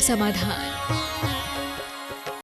समाधान।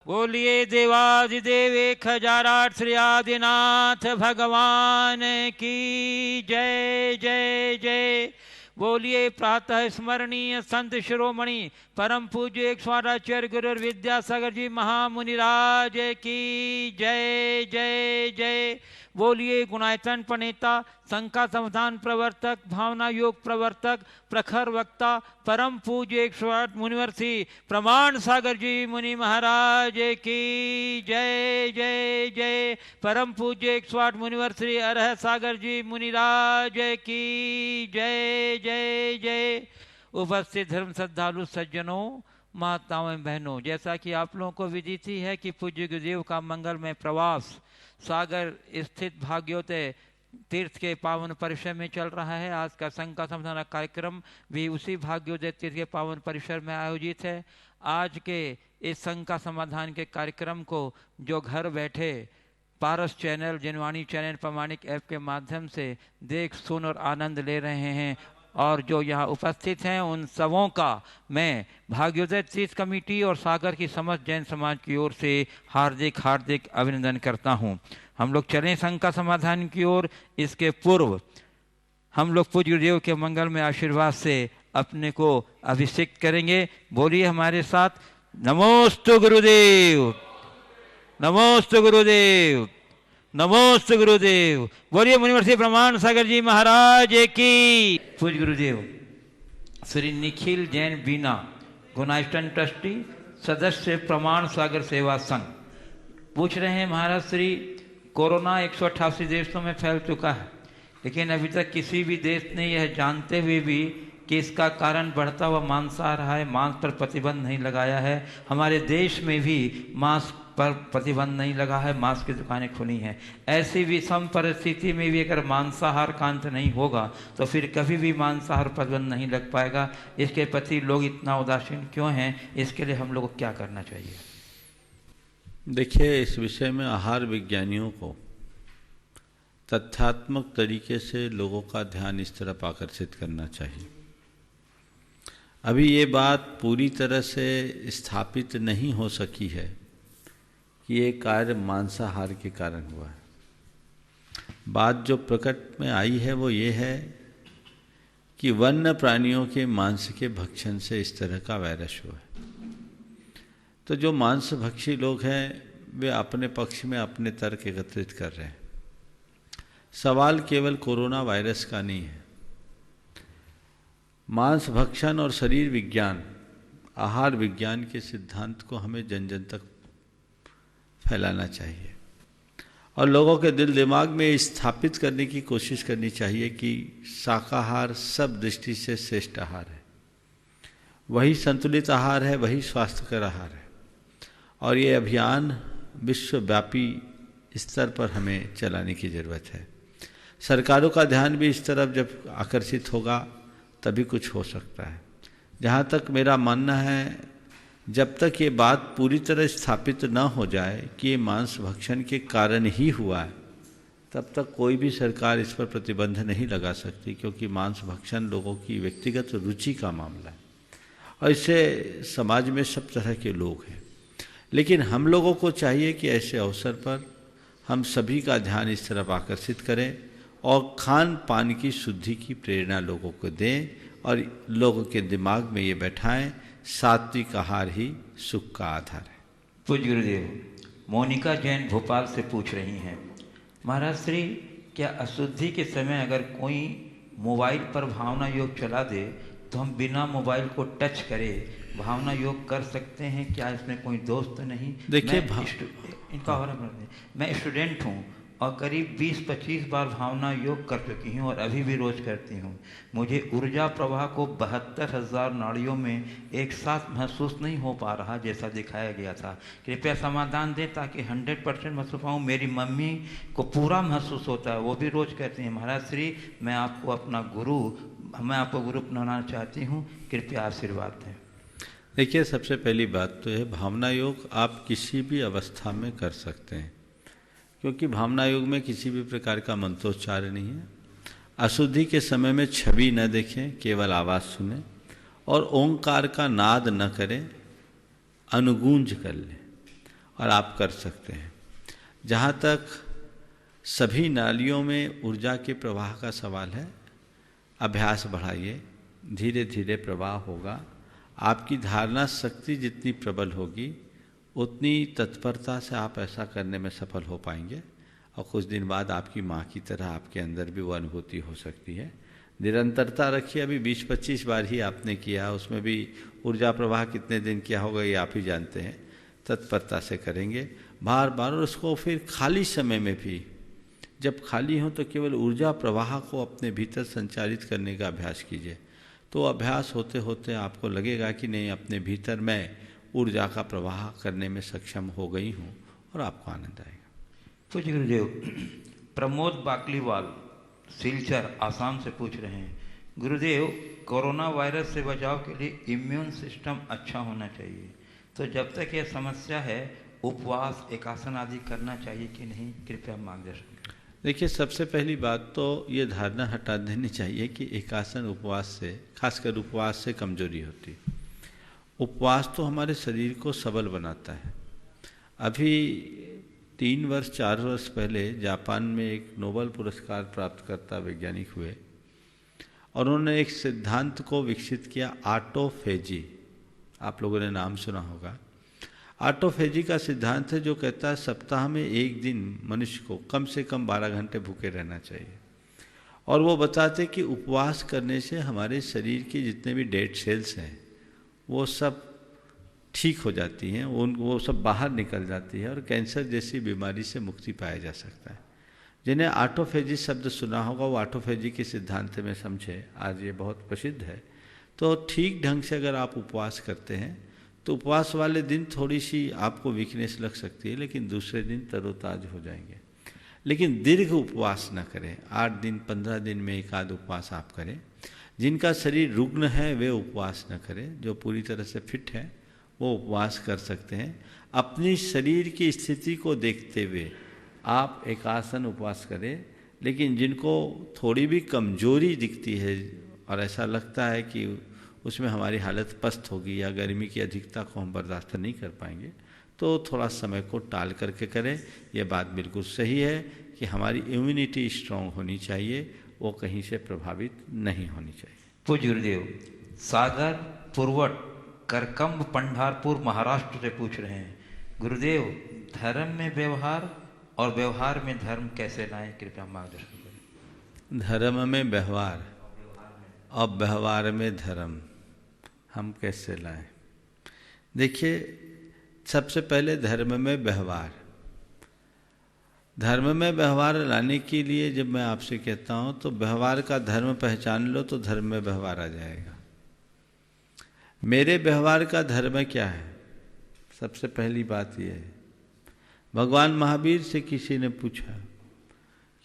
बोलिए देवादिदेव एक हजाराठ श्री आदिनाथ भगवान की जय जय जय। बोलिए प्रातः स्मरणीय संत शिरोमणि परम पूज्य एक स्वाराचार्य गुरु विद्यासागर जी महामुनिराज की जय जय जय। बोलिए गुणायतन प्रणेता संका समाधान प्रवर्तक भावना योग प्रवर्तक प्रखर वक्ता परम पूज्य एक स्वाट मुनिवर्षि प्रमाण सागर जी मुनि महाराज की जय जय जय। परम पूज्य एक स्वाट मुनिवर्षि अरह सागर जी मुनिराज की जय जय जय। उपस्थित धर्म श्रद्धालु सज्जनों माताओं एवं बहनों, जैसा कि आप लोगों को विदित ही है कि पूज्य गुरुदेव का मंगलमय प्रवास सागर स्थित भाग्योदय तीर्थ के पावन परिसर में चल रहा है। आज का संका समाधान कार्यक्रम भी उसी भाग्योदय तीर्थ के पावन परिसर में आयोजित है। आज के इस संका समाधान के कार्यक्रम को जो घर बैठे पारस चैनल, जिनवाणी चैनल, प्रमाणिक ऐप के माध्यम से देख सुन और आनंद ले रहे हैं और जो यहाँ उपस्थित हैं उन सबों का मैं भाग्योदय तीर्थ कमेटी और सागर की समस्त जैन समाज की ओर से हार्दिक हार्दिक अभिनंदन करता हूँ। हम लोग चलें संका समाधान की ओर। इसके पूर्व हम लोग पूज्य गुरुदेव के मंगल में आशीर्वाद से अपने को अभिषेक करेंगे। बोलिए हमारे साथ, नमोस्तु गुरुदेव, नमोस्तु गुरुदेव, नमोस्तु गुरुदेव। बोलिए मुनिवर्षि प्रमाण सागर जी महाराज की। पूज्य गुरुदेव श्री निखिल जैन बीना गुणाष्टन ट्रस्टी सदस्य प्रमाण सागर सेवा संघ पूछ रहे हैं, महाराज श्री कोरोना 188 देशों में फैल चुका है, लेकिन अभी तक किसी भी देश ने यह जानते हुए भी कि इसका कारण बढ़ता हुआ मांसाहार है, मांस पर प्रतिबंध नहीं लगाया है। हमारे देश में भी मांस पर प्रतिबंध नहीं लगा है, मांस की दुकानें खुली हैं। ऐसी विषम परिस्थिति में भी अगर मांसाहार का अंत नहीं होगा तो फिर कभी भी मांसाहार प्रतिबंध नहीं लग पाएगा। इसके प्रति लोग इतना उदासीन क्यों हैं? इसके लिए हम लोग को क्या करना चाहिए? देखिए, इस विषय में आहार विज्ञानियों को तथ्यात्मक तरीके से लोगों का ध्यान इस तरफ आकर्षित करना चाहिए। अभी ये बात पूरी तरह से स्थापित नहीं हो सकी है कि ये कार्य मांसाहार के कारण हुआ है। बात जो प्रकट में आई है वो ये है कि वन्य प्राणियों के मांस के भक्षण से इस तरह का वायरस हुआ है। तो जो मांसभक्षी लोग हैं वे अपने पक्ष में अपने तर्क एकत्रित कर रहे हैं। सवाल केवल कोरोना वायरस का नहीं है। मांस भक्षण और शरीर विज्ञान, आहार विज्ञान के सिद्धांत को हमें जन जन तक फैलाना चाहिए और लोगों के दिल दिमाग में स्थापित करने की कोशिश करनी चाहिए कि शाकाहार सब दृष्टि से श्रेष्ठ आहार है, वही संतुलित आहार है, वही स्वास्थ्यकर आहार है। और ये अभियान विश्वव्यापी स्तर पर हमें चलाने की ज़रूरत है। सरकारों का ध्यान भी इस तरफ जब आकर्षित होगा तभी कुछ हो सकता है। जहाँ तक मेरा मानना है, जब तक ये बात पूरी तरह स्थापित न हो जाए कि ये मांस भक्षण के कारण ही हुआ है, तब तक कोई भी सरकार इस पर प्रतिबंध नहीं लगा सकती, क्योंकि मांस भक्षण लोगों की व्यक्तिगत रुचि का मामला है और इससे समाज में सब तरह के लोग हैं। लेकिन हम लोगों को चाहिए कि ऐसे अवसर पर हम सभी का ध्यान इस तरफ आकर्षित करें और खान पान की शुद्धि की प्रेरणा लोगों को दें और लोगों के दिमाग में ये बैठाएं, सात्विक आहार ही सुख का आधार है। पूज्य गुरुदेव मोनिका जैन भोपाल से पूछ रही हैं, महाराज श्री क्या अशुद्धि के समय अगर कोई मोबाइल पर भावना योग चला दे तो हम बिना मोबाइल को टच करे भावना योग कर सकते हैं? क्या इसमें कोई दोष तो नहीं? देखिए, इनका और मैं स्टूडेंट हूँ और करीब 20-25 बार भावना योग कर चुकी हूँ और अभी भी रोज करती हूँ। मुझे ऊर्जा प्रवाह को 72,000 नाड़ियों में एक साथ महसूस नहीं हो पा रहा जैसा दिखाया गया था। कृपया समाधान दें ताकि 100% महसूस पाऊँ। मेरी मम्मी को पूरा महसूस होता है, वो भी रोज कहती हैं। महाराज श्री मैं आपको गुरु बनाना चाहती हूँ, कृपया आशीर्वाद दें। देखिए, सबसे पहली बात तो है भावना योग आप किसी भी अवस्था में कर सकते हैं, क्योंकि भावना योग में किसी भी प्रकार का मंत्रोच्चार नहीं है। अशुद्धि के समय में छवि न देखें, केवल आवाज़ सुनें और ओंकार का नाद न करें। अनुगूंज कर लें, और आप कर सकते हैं। जहाँ तक सभी नालियों में ऊर्जा के प्रवाह का सवाल है, अभ्यास बढ़ाइए, धीरे धीरे प्रवाह होगा। आपकी धारणा शक्ति जितनी प्रबल होगी उतनी तत्परता से आप ऐसा करने में सफल हो पाएंगे, और कुछ दिन बाद आपकी माँ की तरह आपके अंदर भी वो अनुभूति हो सकती है। निरंतरता रखिए। अभी 20-25 बार ही आपने किया, उसमें भी ऊर्जा प्रवाह कितने दिन किया होगा ये आप ही जानते हैं। तत्परता से करेंगे बार बार, और उसको फिर खाली समय में भी, जब खाली हो तो केवल ऊर्जा प्रवाह को अपने भीतर संचालित करने का अभ्यास कीजिए। तो अभ्यास होते होते आपको लगेगा कि नहीं, अपने भीतर मैं ऊर्जा का प्रवाह करने में सक्षम हो गई हूँ, और आपको आनंद आएगा। पूज्य गुरुदेव, प्रमोद बाकलीवाल सिलचर आसाम से पूछ रहे हैं, गुरुदेव कोरोना वायरस से बचाव के लिए इम्यून सिस्टम अच्छा होना चाहिए, तो जब तक यह समस्या है उपवास एकासन आदि करना चाहिए कि नहीं, कृपया मार्गदर्शन करें। देखिए, सबसे पहली बात तो ये धारणा हटा देनी चाहिए कि एकासन उपवास से, खासकर उपवास से कमजोरी होती है। उपवास तो हमारे शरीर को सबल बनाता है। अभी 3 वर्ष 4 वर्ष पहले जापान में एक नोबेल पुरस्कार प्राप्तकर्ता वैज्ञानिक हुए, और उन्होंने एक सिद्धांत को विकसित किया, ऑटोफेजी। आप लोगों ने नाम सुना होगा। ऑटोफेजी का सिद्धांत है जो कहता है सप्ताह में एक दिन मनुष्य को कम से कम 12 घंटे भूखे रहना चाहिए। और वो बताते कि उपवास करने से हमारे शरीर के जितने भी डेड सेल्स हैं वो सब ठीक हो जाती हैं, वो सब बाहर निकल जाती है, और कैंसर जैसी बीमारी से मुक्ति पाया जा सकता है। जिन्हें ऑटोफेजी शब्द सुना होगा वो ऑटोफेजी के सिद्धांत में समझे, आज ये बहुत प्रसिद्ध है। तो ठीक ढंग से अगर आप उपवास करते हैं तो उपवास वाले दिन थोड़ी सी आपको वीकनेस लग सकती है, लेकिन दूसरे दिन तरोताज हो जाएंगे। लेकिन दीर्घ उपवास न करें, 8 दिन 15 दिन में एक आध उपवास आप करें। जिनका शरीर रुग्ण है वे उपवास न करें, जो पूरी तरह से फिट है वो उपवास कर सकते हैं। अपनी शरीर की स्थिति को देखते हुए आप एकासन उपवास करें। लेकिन जिनको थोड़ी भी कमजोरी दिखती है और ऐसा लगता है कि उसमें हमारी हालत पस्त होगी या गर्मी की अधिकता को हम बर्दाश्त नहीं कर पाएंगे, तो थोड़ा समय को टाल करके करें। यह बात बिल्कुल सही है कि हमारी इम्यूनिटी स्ट्रांग होनी चाहिए, वो कहीं से प्रभावित नहीं होनी चाहिए। पूज्य गुरुदेव, सागर पुरवट करकम पंढारपुर महाराष्ट्र से पूछ रहे हैं, गुरुदेव धर्म में व्यवहार और व्यवहार में धर्म कैसे लाएं, कृपया मार्गदर्शन करें। धर्म में व्यवहार और व्यवहार में धर्म हम कैसे लाएं? देखिए, सबसे पहले धर्म में व्यवहार। धर्म में व्यवहार लाने के लिए जब मैं आपसे कहता हूँ तो व्यवहार का धर्म पहचान लो तो धर्म में व्यवहार आ जाएगा। मेरे व्यवहार का धर्म क्या है? सबसे पहली बात यह है, भगवान महावीर से किसी ने पूछा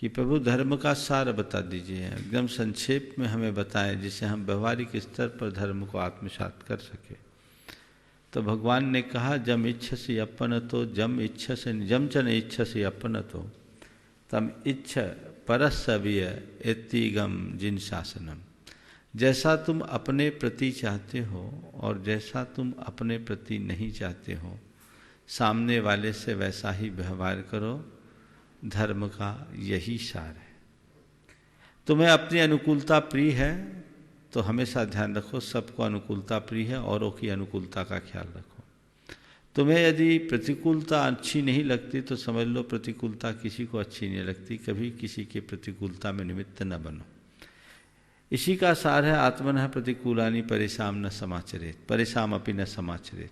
कि प्रभु धर्म का सार बता दीजिए, एकदम संक्षेप में हमें बताएं जिससे हम व्यवहारिक स्तर पर धर्म को आत्मसात कर सके। तो भगवान ने कहा, जम इच्छसि अपनतो जम इच्छसि जम च न इच्छसि अपनतो तम इच्छ परस्सव्य एतिगम जिन शासनम। जैसा तुम अपने प्रति चाहते हो और जैसा तुम अपने प्रति नहीं चाहते हो, सामने वाले से वैसा ही व्यवहार करो। धर्म का यही सार है। तुम्हें अपनी अनुकूलता प्रिय है तो हमेशा ध्यान रखो सबको अनुकूलता प्रिय है, औरों की अनुकूलता का ख्याल रखो। तुम्हें यदि प्रतिकूलता अच्छी नहीं लगती तो समझ लो प्रतिकूलता किसी को अच्छी नहीं लगती। कभी किसी की प्रतिकूलता में निमित्त न बनो। इसी का सार है, आत्मनः प्रतिकूलानि परेशान न समाचरेत परेशान अपि न समाचरेत।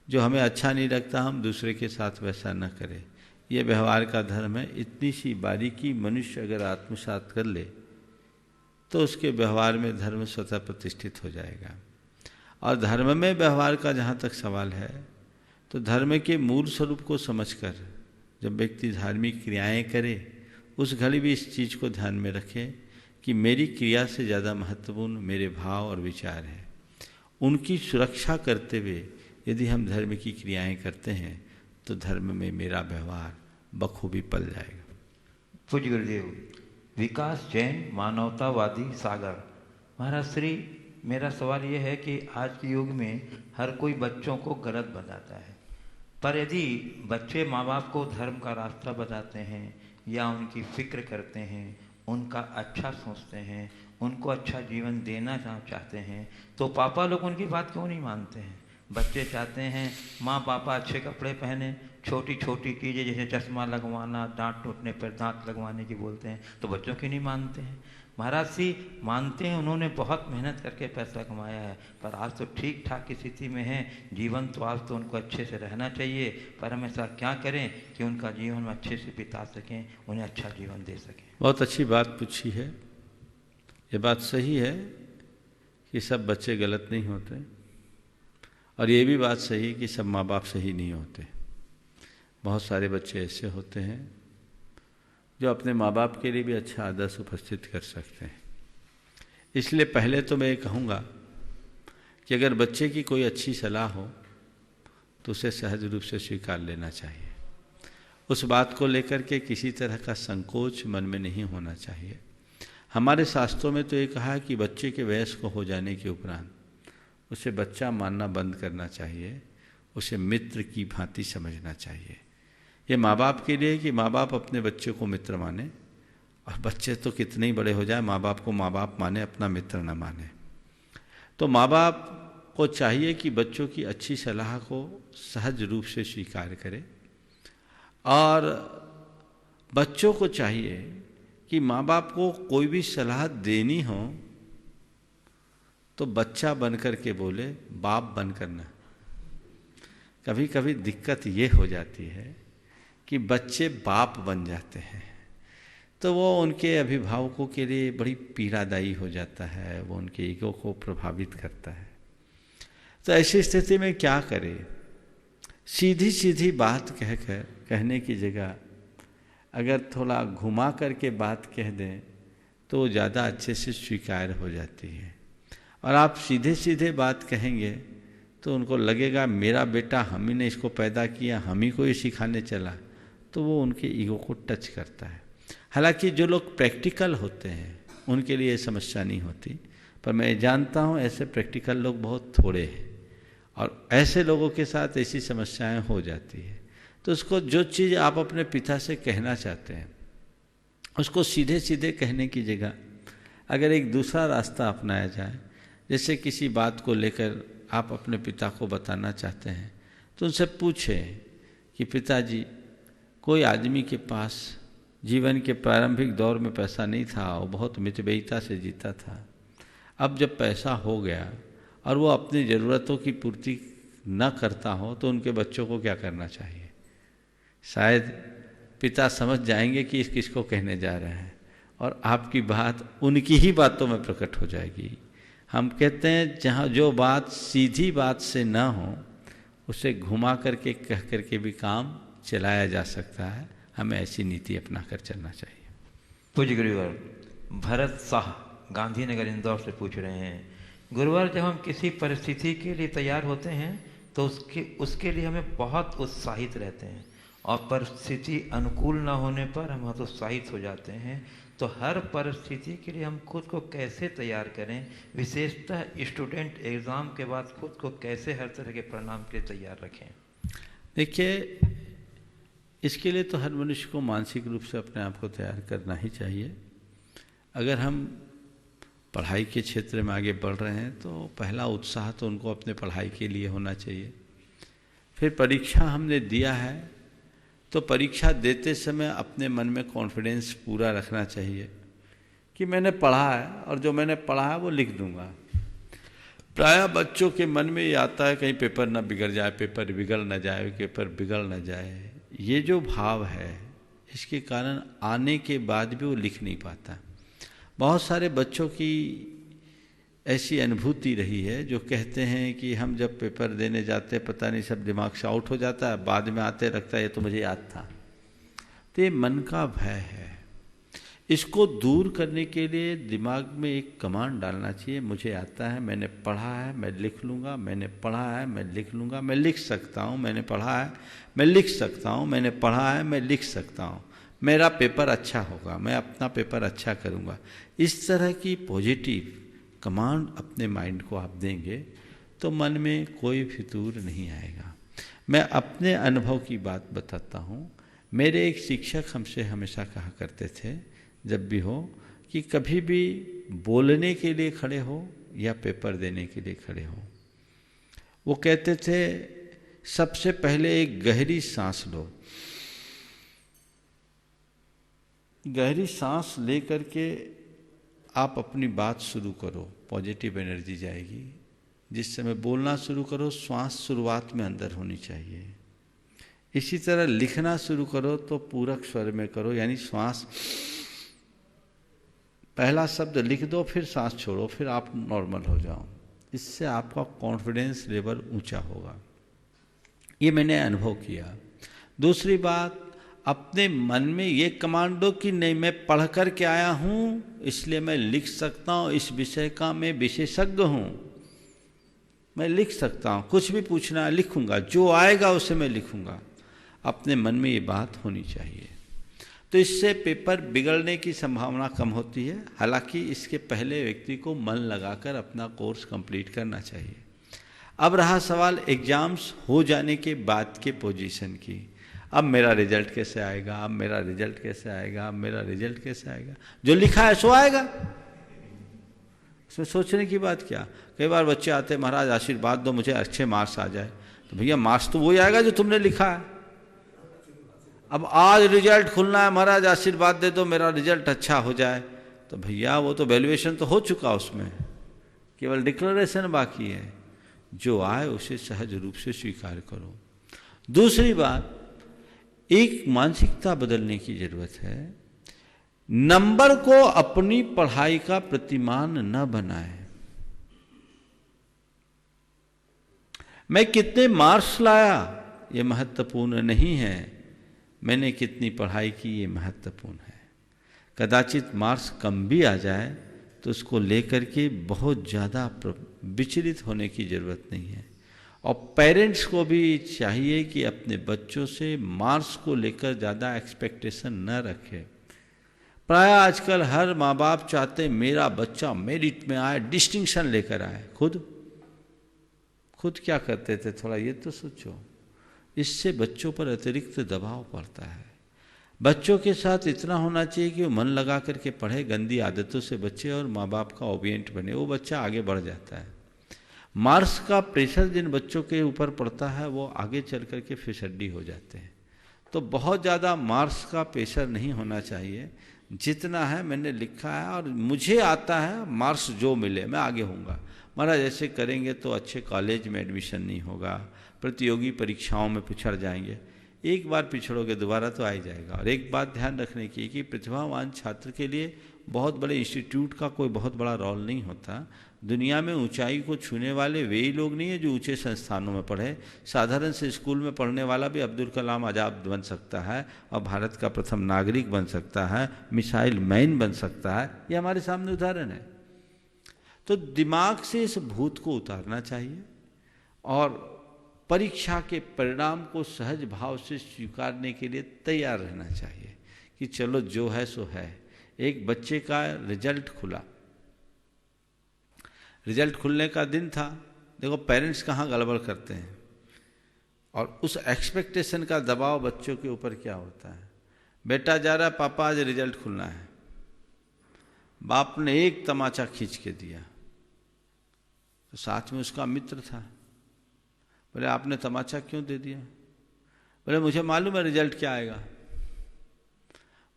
जो हमें अच्छा नहीं लगता हम दूसरे के साथ वैसा न करें। यह व्यवहार का धर्म है। इतनी सी बारीकी मनुष्य अगर आत्मसात कर ले तो उसके व्यवहार में धर्म स्वतः प्रतिष्ठित हो जाएगा। और धर्म में व्यवहार का जहाँ तक सवाल है तो धर्म के मूल स्वरूप को समझकर जब व्यक्ति धार्मिक क्रियाएं करे उस घड़ी भी इस चीज़ को ध्यान में रखे कि मेरी क्रिया से ज़्यादा महत्वपूर्ण मेरे भाव और विचार हैं। उनकी सुरक्षा करते हुए यदि हम धर्म की क्रियाएं करते हैं तो धर्म में मेरा व्यवहार बखूबी पल जाएगा। पूज्य गुरुदेव, विकास जैन मानवतावादी सागर, महाराज श्री मेरा सवाल ये है कि आज के युग में हर कोई बच्चों को गलत बताता है, पर यदि बच्चे माँ बाप को धर्म का रास्ता बताते हैं या उनकी फिक्र करते हैं, उनका अच्छा सोचते हैं, उनको अच्छा जीवन देना चाहते हैं, तो पापा लोग उनकी बात क्यों नहीं मानते हैं? बच्चे चाहते हैं माँ पापा अच्छे कपड़े पहने, छोटी छोटी चीज़ें जैसे चश्मा लगवाना, दांत टूटने पर दांत लगवाने की बोलते हैं, तो बच्चों की नहीं मानते हैं। महाराज जी मानते हैं उन्होंने बहुत मेहनत करके पैसा कमाया है, पर आज तो ठीक ठाक की स्थिति में है, जीवन तो आज तो उनको अच्छे से रहना चाहिए, पर हम ऐसा क्या करें कि उनका जीवन में अच्छे से बिता सकें, उन्हें अच्छा जीवन दे सकें। बहुत अच्छी बात पूछी है। ये बात सही है कि सब बच्चे गलत नहीं होते, और ये भी बात सही कि सब माँ बाप सही नहीं होते। बहुत सारे बच्चे ऐसे होते हैं जो अपने माँ बाप के लिए भी अच्छा आदर्श उपस्थित कर सकते हैं। इसलिए पहले तो मैं ये कहूँगा कि अगर बच्चे की कोई अच्छी सलाह हो तो उसे सहज रूप से स्वीकार लेना चाहिए। उस बात को लेकर के किसी तरह का संकोच मन में नहीं होना चाहिए। हमारे शास्त्रों में तो ये कहा है कि बच्चे के वयस्क हो जाने के उपरांत उसे बच्चा मानना बंद करना चाहिए, उसे मित्र की भांति समझना चाहिए। ये माँ बाप के लिए कि माँ बाप अपने बच्चे को मित्र माने, और बच्चे तो कितने ही बड़े हो जाए माँ बाप को माँ बाप माने, अपना मित्र न माने। तो माँ बाप को चाहिए कि बच्चों की अच्छी सलाह को सहज रूप से स्वीकार करे, और बच्चों को चाहिए कि माँ बाप को कोई भी सलाह देनी हो तो बच्चा बन कर के बोले, बाप बन करना। कभी कभी दिक्कत ये हो जाती है कि बच्चे बाप बन जाते हैं, तो वो उनके अभिभावकों के लिए बड़ी पीड़ादायी हो जाता है, वो उनके ईगो को प्रभावित करता है। तो ऐसी स्थिति में क्या करें? सीधी सीधी बात कहने की जगह अगर थोड़ा घुमा करके बात कह दें तो वो ज़्यादा अच्छे से स्वीकार हो जाती है। और आप सीधे सीधे बात कहेंगे तो उनको लगेगा मेरा बेटा, हम ही ने इसको पैदा किया, हम ही को ये सिखाने चला, तो वो उनके ईगो को टच करता है। हालांकि जो लोग प्रैक्टिकल होते हैं उनके लिए ये समस्या नहीं होती, पर मैं जानता हूँ ऐसे प्रैक्टिकल लोग बहुत थोड़े हैं, और ऐसे लोगों के साथ ऐसी समस्याएं हो जाती है। तो उसको जो चीज़ आप अपने पिता से कहना चाहते हैं उसको सीधे सीधे कहने की जगह अगर एक दूसरा रास्ता अपनाया जाए, जैसे किसी बात को लेकर आप अपने पिता को बताना चाहते हैं तो उनसे पूछें कि पिताजी, कोई आदमी के पास जीवन के प्रारंभिक दौर में पैसा नहीं था, वो बहुत मितव्ययिता से जीता था, अब जब पैसा हो गया और वो अपनी ज़रूरतों की पूर्ति न करता हो तो उनके बच्चों को क्या करना चाहिए? शायद पिता समझ जाएंगे कि इस किसको कहने जा रहे हैं, और आपकी बात उनकी ही बातों में प्रकट हो जाएगी। हम कहते हैं जहाँ जो बात सीधी बात से ना हो उसे घुमा करके कह करके भी काम चलाया जा सकता है। हमें ऐसी नीति अपना कर चलना चाहिए। पूज्य गुरुवर, भरत शाह गांधीनगर इंदौर से पूछ रहे हैं, गुरुवर जब हम किसी परिस्थिति के लिए तैयार होते हैं तो उसके लिए हमें बहुत उत्साहित रहते हैं, और परिस्थिति अनुकूल न होने पर हम हतोत्साहित हो जाते हैं, तो हर परिस्थिति के लिए हम खुद को कैसे तैयार करें? विशेषतः स्टूडेंट एग्ज़ाम के बाद खुद को कैसे हर तरह के परिणाम के लिए तैयार रखें? देखिए, इसके लिए तो हर मनुष्य को मानसिक रूप से अपने आप को तैयार करना ही चाहिए। अगर हम पढ़ाई के क्षेत्र में आगे बढ़ रहे हैं तो पहला उत्साह तो उनको अपने पढ़ाई के लिए होना चाहिए। फिर परीक्षा हमने दिया है तो परीक्षा देते समय अपने मन में कॉन्फिडेंस पूरा रखना चाहिए कि मैंने पढ़ा है और जो मैंने पढ़ा है वो लिख दूंगा। प्रायः बच्चों के मन में ये आता है कहीं पेपर ना बिगड़ जाए, पेपर बिगड़ ना जाए, पेपर बिगड़ ना जाए। ये जो भाव है इसके कारण आने के बाद भी वो लिख नहीं पाता। बहुत सारे बच्चों की ऐसी अनुभूति रही है जो कहते हैं कि हम जब पेपर देने जाते पता नहीं सब दिमाग से आउट हो जाता है, बाद में आते लगता है ये तो मुझे याद था। तो ये मन का भय है, इसको दूर करने के लिए दिमाग में एक कमांड डालना चाहिए, मुझे आता है, मैंने पढ़ा है, मैं लिख लूँगा, मैंने पढ़ा है, मैं लिख लूँगा, मैं लिख सकता हूँ, मैंने पढ़ा है, मैं लिख सकता हूँ, मैंने पढ़ा है, मैं लिख सकता हूँ, मेरा पेपर अच्छा होगा, मैं अपना पेपर अच्छा करूँगा। इस तरह की पॉजिटिव कमांड अपने माइंड को आप देंगे तो मन में कोई फितूर नहीं आएगा। मैं अपने अनुभव की बात बताता हूँ। मेरे एक शिक्षक हमसे हमेशा कहा करते थे, जब भी हो कि कभी भी बोलने के लिए खड़े हो या पेपर देने के लिए खड़े हो, वो कहते थे सबसे पहले एक गहरी सांस लो। गहरी सांस ले करके आप अपनी बात शुरू करो, पॉजिटिव एनर्जी जाएगी। जिस समय बोलना शुरू करो, श्वास शुरुआत में अंदर होनी चाहिए। इसी तरह लिखना शुरू करो तो पूरक स्वर में करो, यानी श्वास पहला शब्द लिख दो, फिर सांस छोड़ो, फिर आप नॉर्मल हो जाओ। इससे आपका कॉन्फिडेंस लेवल ऊंचा होगा। ये मैंने अनुभव किया। दूसरी बात, अपने मन में ये कमांड दो कि नहीं, मैं पढ़ कर के आया हूँ इसलिए मैं लिख सकता हूँ, इस विषय का मैं विशेषज्ञ हूँ, मैं लिख सकता हूँ, कुछ भी पूछना है लिखूंगा, जो आएगा उसे मैं लिखूंगा। अपने मन में ये बात होनी चाहिए। तो इससे पेपर बिगड़ने की संभावना कम होती है। हालांकि इसके पहले व्यक्ति को मन लगाकर अपना कोर्स कंप्लीट करना चाहिए। अब रहा सवाल एग्जाम्स हो जाने के बाद के पोजीशन की। अब मेरा रिजल्ट कैसे आएगा, अब मेरा रिजल्ट कैसे आएगा, अब मेरा रिजल्ट कैसे आएगा। जो लिखा है सो आएगा, इसमें सोचने की बात क्या। कई बार बच्चे आते हैं, महाराज आशीर्वाद दो मुझे अच्छे मार्क्स आ जाए। तो भैया मार्क्स तो वही आएगा जो तुमने लिखा है। अब आज रिजल्ट खुलना है, महाराज आशीर्वाद दे दो मेरा रिजल्ट अच्छा हो जाए। तो भैया वो तो वैल्यूएशन तो हो चुका, उसमें केवल डिक्लेरेशन बाकी है। जो आए उसे सहज रूप से स्वीकार करो। दूसरी बात, एक मानसिकता बदलने की जरूरत है। नंबर को अपनी पढ़ाई का प्रतिमान न बनाए। मैं कितने मार्क्स लाया ये महत्वपूर्ण नहीं है, मैंने कितनी पढ़ाई की ये महत्वपूर्ण है। कदाचित मार्क्स कम भी आ जाए तो उसको लेकर के बहुत ज़्यादा विचलित होने की ज़रूरत नहीं है। और पेरेंट्स को भी चाहिए कि अपने बच्चों से मार्क्स को लेकर ज़्यादा एक्सपेक्टेशन न रखें। प्राय आजकल हर माँ बाप चाहते मेरा बच्चा मेरिट में आए, डिस्टिंक्शन लेकर आए। खुद क्या करते थे, थोड़ा ये तो सोचो। इससे बच्चों पर अतिरिक्त दबाव पड़ता है। बच्चों के साथ इतना होना चाहिए कि वो मन लगा करके पढ़े, गंदी आदतों से बचे और माँ बाप का ओबिएंट बने, वो बच्चा आगे बढ़ जाता है। मार्क्स का प्रेशर जिन बच्चों के ऊपर पड़ता है वो आगे चल करके फिसड्डी हो जाते हैं। तो बहुत ज़्यादा मार्क्स का प्रेशर नहीं होना चाहिए। जितना है मैंने लिखा है और मुझे आता है, मार्क्स जो मिले मैं आगे होऊंगा। महाराज ऐसे करेंगे तो अच्छे कॉलेज में एडमिशन नहीं होगा, प्रतियोगी परीक्षाओं में पिछड़ जाएंगे। एक बार पिछड़ोगे दोबारा तो आ ही जाएगा। और एक बात ध्यान रखने की कि प्रतिभावान छात्र के लिए बहुत बड़े इंस्टीट्यूट का कोई बहुत बड़ा रोल नहीं होता। दुनिया में ऊंचाई को छूने वाले वे ही लोग नहीं है जो ऊंचे संस्थानों में पढ़े। साधारण से स्कूल में पढ़ने वाला भी अब्दुल कलाम आज़ाद बन सकता है और भारत का प्रथम नागरिक बन सकता है, मिसाइल मैन बन सकता है। ये हमारे सामने उदाहरण है। तो दिमाग से इस भूत को उतारना चाहिए और परीक्षा के परिणाम को सहज भाव से स्वीकारने के लिए तैयार रहना चाहिए कि चलो जो है सो है। एक बच्चे का रिजल्ट खुला, रिजल्ट खुलने का दिन था। देखो पेरेंट्स कहाँ गड़बड़ करते हैं और उस एक्सपेक्टेशन का दबाव बच्चों के ऊपर क्या होता है। बेटा जा रहा है, पापा आज रिजल्ट खुलना है। बाप ने एक तमाचा खींच के दिया तो साथ में उसका मित्र था। बोले आपने तमाचा क्यों दे दिया? बोले मुझे मालूम है रिजल्ट क्या आएगा,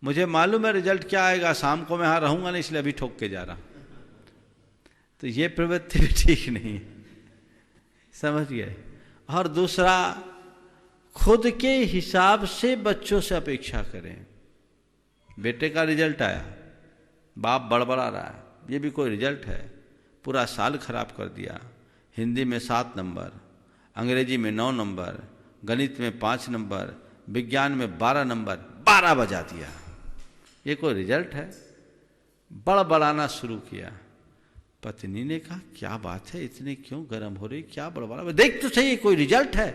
मुझे मालूम है रिजल्ट क्या आएगा, शाम को मैं यहाँ रहूंगा नहीं इसलिए अभी ठोक के जा रहा। तो ये प्रवृत्ति भी ठीक नहीं है, समझ गए। और दूसरा, खुद के हिसाब से बच्चों से अपेक्षा करें। बेटे का रिजल्ट आया, बाप बड़बड़ा रहा है, ये भी कोई रिजल्ट है? पूरा साल खराब कर दिया। हिंदी में 7 नंबर, अंग्रेजी में 9 नंबर, गणित में 5 नंबर, विज्ञान में 12 नंबर, 12 बजा दिया। ये कोई रिजल्ट है? बड़बड़ाना शुरू किया। पत्नी ने कहा क्या बात है, इतने क्यों गर्म हो रही, क्या बड़बड़ा, देख तो सही कोई रिजल्ट है,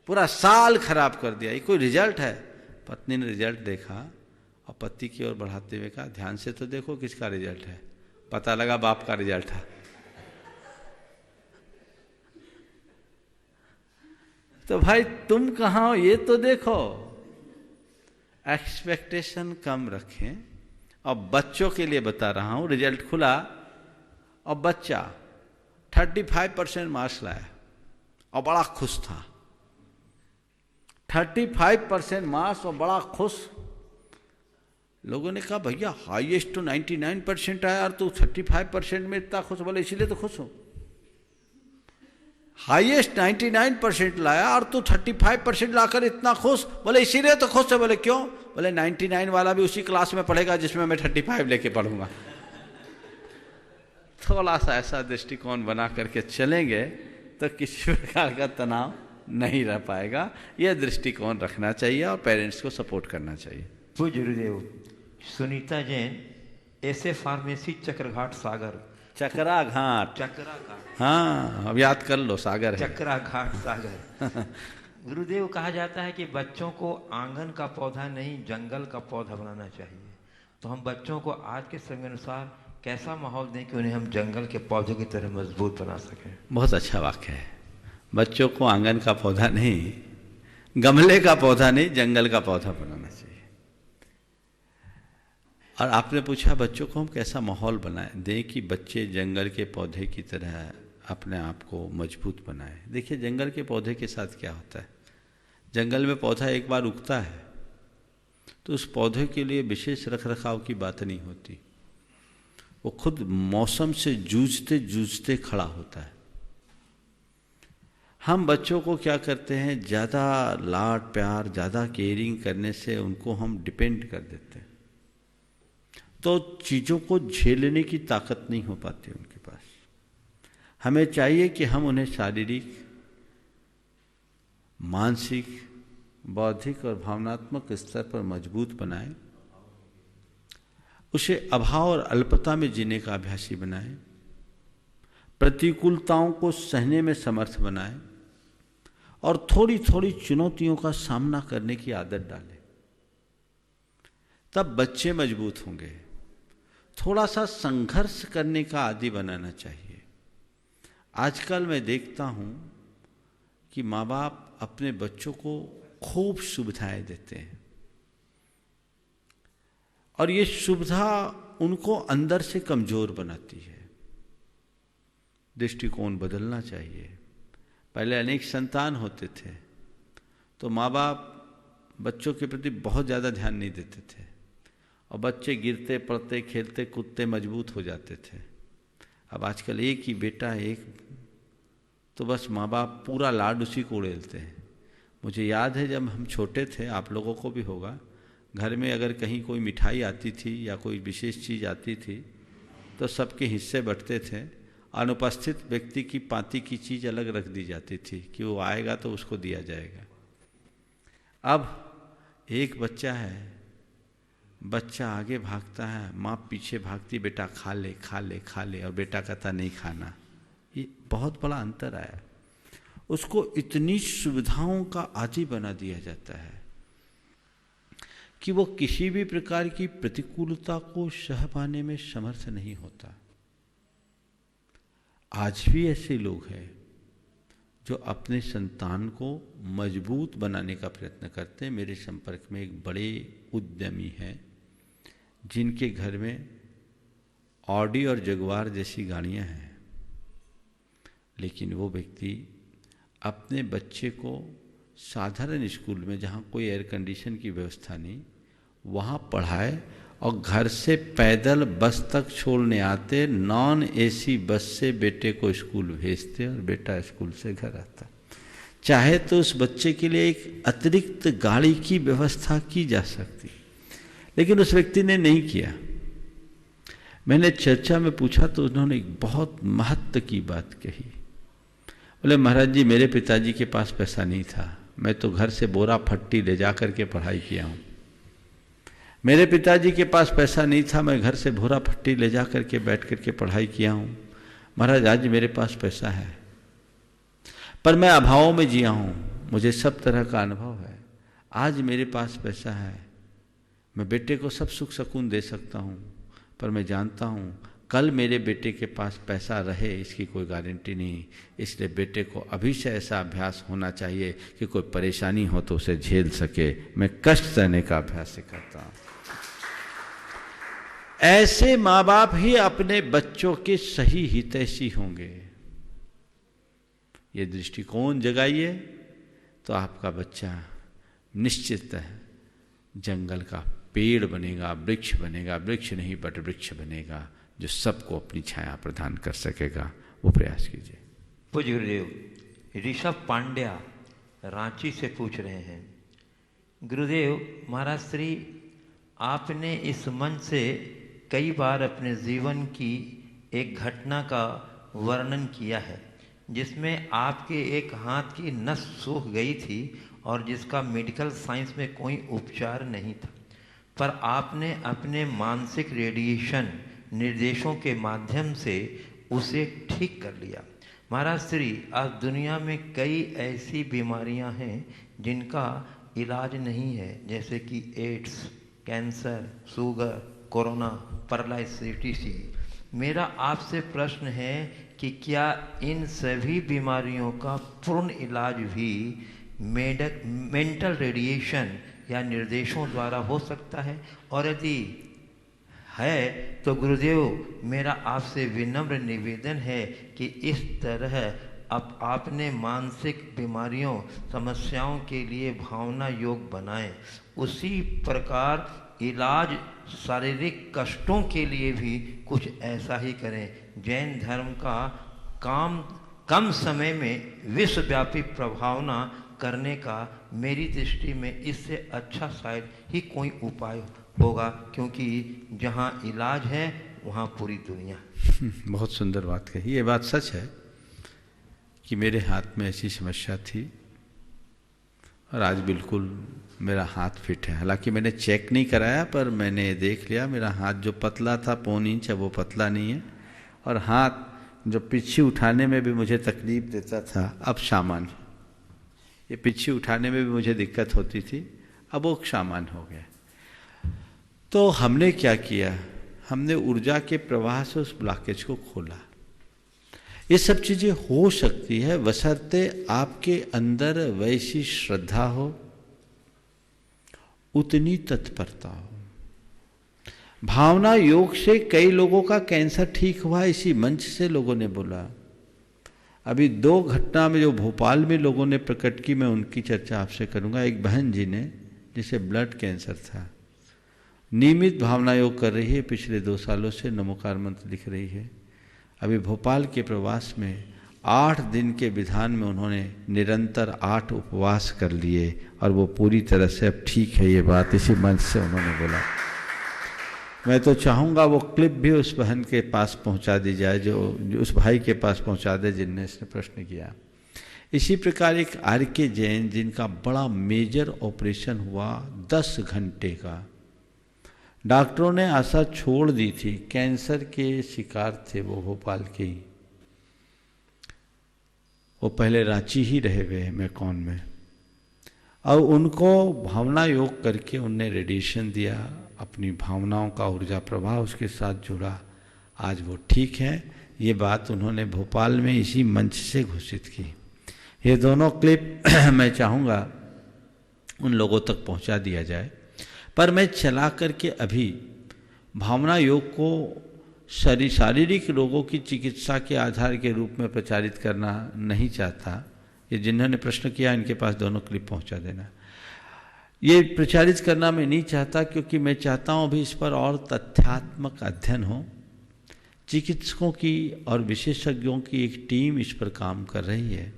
पूरा साल खराब कर दिया, ये कोई रिजल्ट है? पत्नी ने रिजल्ट देखा और पति की ओर बढ़ाते हुए कहा ध्यान से तो देखो किसका रिजल्ट है। पता लगा बाप का रिजल्ट था। तो भाई तुम कहाँ हो ये तो देखो। एक्सपेक्टेशन कम रखें। और बच्चों के लिए बता रहा हूं, रिजल्ट खुला और बच्चा 35% मार्क्स लाया और बड़ा खुश था। 35% मार्क्स और बड़ा खुश। लोगों ने कहा भैया हाईएस्ट तो 99% आया और तू 35% में इतना खुश। बोले इसीलिए तो खुश हो। हाईएस्ट 99% लाया और तू 35% लाकर इतना खुश। बोले इसीलिए तो खुश है। बोले क्यों? बोले 99 वाला भी उसी क्लास में पढ़ेगा जिसमें मैं 35 लेके पढ़ूंगा। थोड़ा सा ऐसा दृष्टिकोण बना करके चलेंगे तो किसी प्रकार का तनाव नहीं रह पाएगा। यह दृष्टिकोण रखना चाहिए और पेरेंट्स को सपोर्ट करना चाहिए। पूज्य गुरुदेव। सुनीता जैन, ऐसे फार्मेसी, चक्रघाट सागर। चकरा घाट। चक्राघाट, हाँ अब याद कर लो, सागर है। चक्राघाट सागर। गुरुदेव, कहा जाता है कि बच्चों को आंगन का पौधा नहीं जंगल का पौधा बनाना चाहिए। तो हम बच्चों को आज के समय अनुसार कैसा माहौल दें कि उन्हें हम जंगल के पौधे की तरह मजबूत बना सकें? बहुत अच्छा वाक्य है। बच्चों को आंगन का पौधा नहीं, गमले का पौधा नहीं, जंगल का पौधा बनाना चाहिए। और आपने पूछा बच्चों को हम कैसा माहौल बनाएं दें कि बच्चे जंगल के पौधे की तरह अपने आप को मजबूत बनाएं। देखिए जंगल के पौधे के साथ क्या होता है, जंगल में पौधा एक बार उगता है तो उस पौधे के लिए विशेष रख रखाव की बात नहीं होती। वो खुद मौसम से जूझते जूझते खड़ा होता है। हम बच्चों को क्या करते हैं, ज़्यादा लाड प्यार, ज़्यादा केयरिंग करने से उनको हम डिपेंड कर देते हैं, तो चीज़ों को झेलने की ताकत नहीं हो पाती उनके पास। हमें चाहिए कि हम उन्हें शारीरिक, मानसिक, बौद्धिक और भावनात्मक स्तर पर मजबूत बनाएं, उसे अभाव और अल्पता में जीने का अभ्यासी बनाएं, प्रतिकूलताओं को सहने में समर्थ बनाएं और थोड़ी थोड़ी चुनौतियों का सामना करने की आदत डालें। तब बच्चे मजबूत होंगे। थोड़ा सा संघर्ष करने का आदी बनाना चाहिए। आजकल मैं देखता हूं कि माँ बाप अपने बच्चों को खूब सुविधाएं देते हैं और ये सुविधा उनको अंदर से कमजोर बनाती है। दृष्टिकोण बदलना चाहिए। पहले अनेक संतान होते थे तो माँ बाप बच्चों के प्रति बहुत ज़्यादा ध्यान नहीं देते थे और बच्चे गिरते पड़ते खेलते कूदते मजबूत हो जाते थे। अब आजकल एक ही बेटा है, एक, तो बस माँ बाप पूरा लाड उसी को उड़ेलते हैं। मुझे याद है जब हम छोटे थे, आप लोगों को भी होगा, घर में अगर कहीं कोई मिठाई आती थी या कोई विशेष चीज़ आती थी तो सबके हिस्से बंटते थे। अनुपस्थित व्यक्ति की पाती की चीज़ अलग रख दी जाती थी कि वो आएगा तो उसको दिया जाएगा। अब एक बच्चा है, बच्चा आगे भागता है, माँ पीछे भागती, बेटा खा ले खा ले खा ले, और बेटा कहता नहीं खाना। ये बहुत बड़ा अंतर आया। उसको इतनी सुविधाओं का आदी बना दिया जाता है कि वो किसी भी प्रकार की प्रतिकूलता को सह पाने में समर्थ नहीं होता। आज भी ऐसे लोग हैं जो अपने संतान को मजबूत बनाने का प्रयत्न करते हैं। मेरे संपर्क में एक बड़े उद्यमी हैं जिनके घर में ऑडी और जगुआर जैसी गाड़ियां हैं, लेकिन वो व्यक्ति अपने बच्चे को साधारण स्कूल में, जहाँ कोई एयर कंडीशन की व्यवस्था नहीं, वहाँ पढ़ाए और घर से पैदल बस तक छोड़ने आते, नॉन एसी बस से बेटे को स्कूल भेजते और बेटा स्कूल से घर आता। चाहे तो उस बच्चे के लिए एक अतिरिक्त गाड़ी की व्यवस्था की जा सकती, लेकिन उस व्यक्ति ने नहीं किया। मैंने चर्चा में पूछा तो उन्होंने एक बहुत महत्व की बात कही। बोले महाराज जी, मेरे पिताजी के पास पैसा नहीं था, मैं तो घर से बोरा फट्टी ले जा करके पढ़ाई किया हूँ। मेरे पिताजी के पास पैसा नहीं था, मैं घर से बोरा फट्टी ले जा करके बैठ करके पढ़ाई किया हूँ। महाराज आज मेरे पास पैसा है, पर मैं अभाव में जिया हूँ, मुझे सब तरह का अनुभव है। आज मेरे पास पैसा है, मैं बेटे को सब सुख सुकून दे सकता हूँ, पर मैं जानता हूँ कल मेरे बेटे के पास पैसा रहे इसकी कोई गारंटी नहीं, इसलिए बेटे को अभी से ऐसा अभ्यास होना चाहिए कि कोई परेशानी हो तो उसे झेल सके। मैं कष्ट सहने का अभ्यास सिखाता हूँ। ऐसे माँ बाप ही अपने बच्चों के सही हितैषी होंगे। ये दृष्टिकोण जगाइए तो आपका बच्चा निश्चित है जंगल का पेड़ बनेगा, वृक्ष बनेगा, वृक्ष नहीं बट वृक्ष बनेगा जो सबको अपनी छाया प्रदान कर सकेगा। वो प्रयास कीजिए। पूज्य गुरुदेव, ऋषभ पांड्या रांची से पूछ रहे हैं, गुरुदेव महाराज श्री, आपने इस मंच से कई बार अपने जीवन की एक घटना का वर्णन किया है जिसमें आपके एक हाथ की नस सूख गई थी और जिसका मेडिकल साइंस में कोई उपचार नहीं था, पर आपने अपने मानसिक रेडिएशन निर्देशों के माध्यम से उसे ठीक कर लिया। महाराज श्री, आज दुनिया में कई ऐसी बीमारियां हैं जिनका इलाज नहीं है, जैसे कि AIDS, cancer, sugar, corona, paralysis. मेरा आपसे प्रश्न है कि क्या इन सभी बीमारियों का पूर्ण इलाज भी मेंटल रेडिएशन या निर्देशों द्वारा हो सकता है? और यदि है तो गुरुदेव मेरा आपसे विनम्र निवेदन है कि इस तरह अब आपने मानसिक बीमारियों, समस्याओं के लिए भावना योग बनाएं, उसी प्रकार इलाज शारीरिक कष्टों के लिए भी कुछ ऐसा ही करें। जैन धर्म का काम कम समय में विश्वव्यापी प्रभावना करने का मेरी दृष्टि में इससे अच्छा शायद ही कोई उपाय होगा, क्योंकि जहाँ इलाज है वहाँ पूरी दुनिया। बहुत सुंदर बात कही। ये बात सच है कि मेरे हाथ में ऐसी समस्या थी और आज बिल्कुल मेरा हाथ फिट है। हालांकि मैंने चेक नहीं कराया, पर मैंने देख लिया मेरा हाथ जो पतला था 1.25 इंच, वो पतला नहीं है, और हाथ जो पिच्छी उठाने में भी मुझे तकलीफ देता था अब सामान्य। ये पिच्छी उठाने में भी मुझे दिक्कत होती थी, अब वो सामान्य हो गया। तो हमने क्या किया, हमने ऊर्जा के प्रवाह से उस ब्लॉकेज को खोला। ये सब चीजें हो सकती है बशर्ते आपके अंदर वैसी श्रद्धा हो, उतनी तत्परता हो। भावना योग से कई लोगों का कैंसर ठीक हुआ, इसी मंच से लोगों ने बोला। अभी 2 घटना में जो भोपाल में लोगों ने प्रकट की, मैं उनकी चर्चा आपसे करूंगा। एक बहन जी ने, जिसे ब्लड कैंसर था, नियमित भावना योग कर रही है, पिछले 2 सालों से नमोकार मंत्र लिख रही है। अभी भोपाल के प्रवास में 8 दिन के विधान में उन्होंने निरंतर 8 उपवास कर लिए और वो पूरी तरह से अब ठीक है। ये बात इसी मंच से उन्होंने बोला। मैं तो चाहूँगा वो क्लिप भी उस बहन के पास पहुँचा दी जाए, जो उस भाई के पास पहुँचा दे जिनने इसने प्रश्न किया। इसी प्रकार एक RK जैन, जिनका बड़ा मेजर ऑपरेशन हुआ 10 घंटे का, डॉक्टरों ने आशा छोड़ दी थी, कैंसर के शिकार थे वो, भोपाल के ही। वो पहले रांची ही रहे हुए मैकॉन में, और उनको भावना योग करके उनने रेडिएशन दिया, अपनी भावनाओं का ऊर्जा प्रवाह उसके साथ जुड़ा, आज वो ठीक है। ये बात उन्होंने भोपाल में इसी मंच से घोषित की। ये दोनों क्लिप मैं चाहूँगा उन लोगों तक पहुँचा दिया जाए, पर मैं चला करके अभी भावना योग को शारीरिक रोगों की चिकित्सा के आधार के रूप में प्रचारित करना नहीं चाहता। ये जिन्होंने प्रश्न किया इनके पास दोनों क्लिप पहुंचा देना। ये प्रचारित करना मैं नहीं चाहता, क्योंकि मैं चाहता हूँ अभी इस पर और तथ्यात्मक अध्ययन हो। चिकित्सकों की और विशेषज्ञों की एक टीम इस पर काम कर रही है।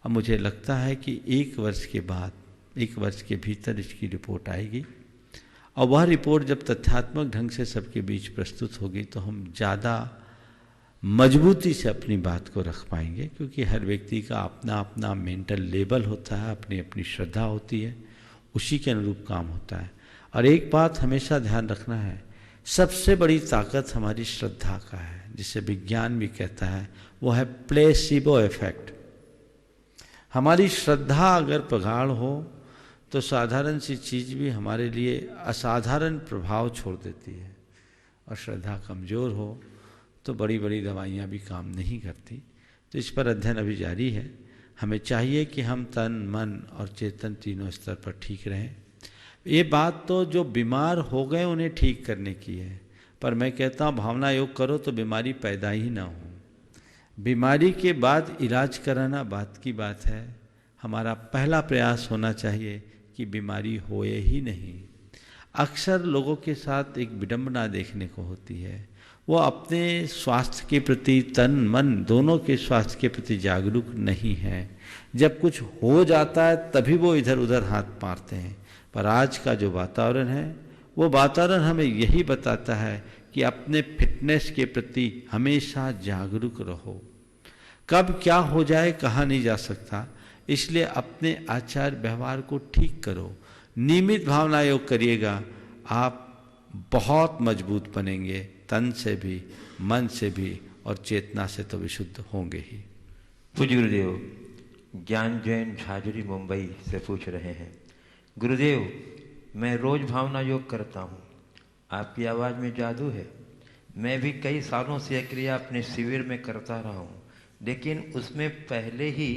अब मुझे लगता है कि 1 वर्ष के बाद, 1 वर्ष के भीतर इसकी रिपोर्ट आएगी, और वह रिपोर्ट जब तथ्यात्मक ढंग से सबके बीच प्रस्तुत होगी तो हम ज़्यादा मजबूती से अपनी बात को रख पाएंगे, क्योंकि हर व्यक्ति का अपना अपना मेंटल लेवल होता है, अपनी अपनी श्रद्धा होती है, उसी के अनुरूप काम होता है। और एक बात हमेशा ध्यान रखना है, सबसे बड़ी ताकत हमारी श्रद्धा का है, जिसे विज्ञान भी कहता है, वो है प्लेसिबो इफेक्ट। हमारी श्रद्धा अगर प्रगाढ़ हो तो साधारण सी चीज़ भी हमारे लिए असाधारण प्रभाव छोड़ देती है, और श्रद्धा कमज़ोर हो तो बड़ी बड़ी दवाइयाँ भी काम नहीं करती। तो इस पर अध्ययन अभी जारी है। हमें चाहिए कि हम तन मन और चेतन तीनों स्तर पर ठीक रहें। ये बात तो जो बीमार हो गए उन्हें ठीक करने की है, पर मैं कहता हूँ भावना योग करो तो बीमारी पैदा ही ना हो। बीमारी के बाद इलाज कराना बात की बात है। हमारा पहला प्रयास होना चाहिए कि बीमारी होए ही नहीं। अक्सर लोगों के साथ एक विडंबना देखने को होती है, वो अपने स्वास्थ्य के प्रति, तन मन दोनों के स्वास्थ्य के प्रति जागरूक नहीं है। जब कुछ हो जाता है तभी वो इधर उधर हाथ मारते हैं। पर आज का जो वातावरण है वो वातावरण हमें यही बताता है कि अपने फिटनेस के प्रति हमेशा जागरूक रहो। कब क्या हो जाए कहा नहीं जा सकता, इसलिए अपने आचार व्यवहार को ठीक करो। नियमित भावना योग करिएगा, आप बहुत मजबूत बनेंगे, तन से भी, मन से भी और चेतना से तो विशुद्ध होंगे ही। पूज्य गुरुदेव, ज्ञान जैन झाजरी मुंबई से पूछ रहे हैं, गुरुदेव मैं रोज भावना योग करता हूँ, आपकी आवाज़ में जादू है। मैं भी कई सालों से यह क्रिया अपने शिविर में करता रहा हूँ, लेकिन उसमें पहले ही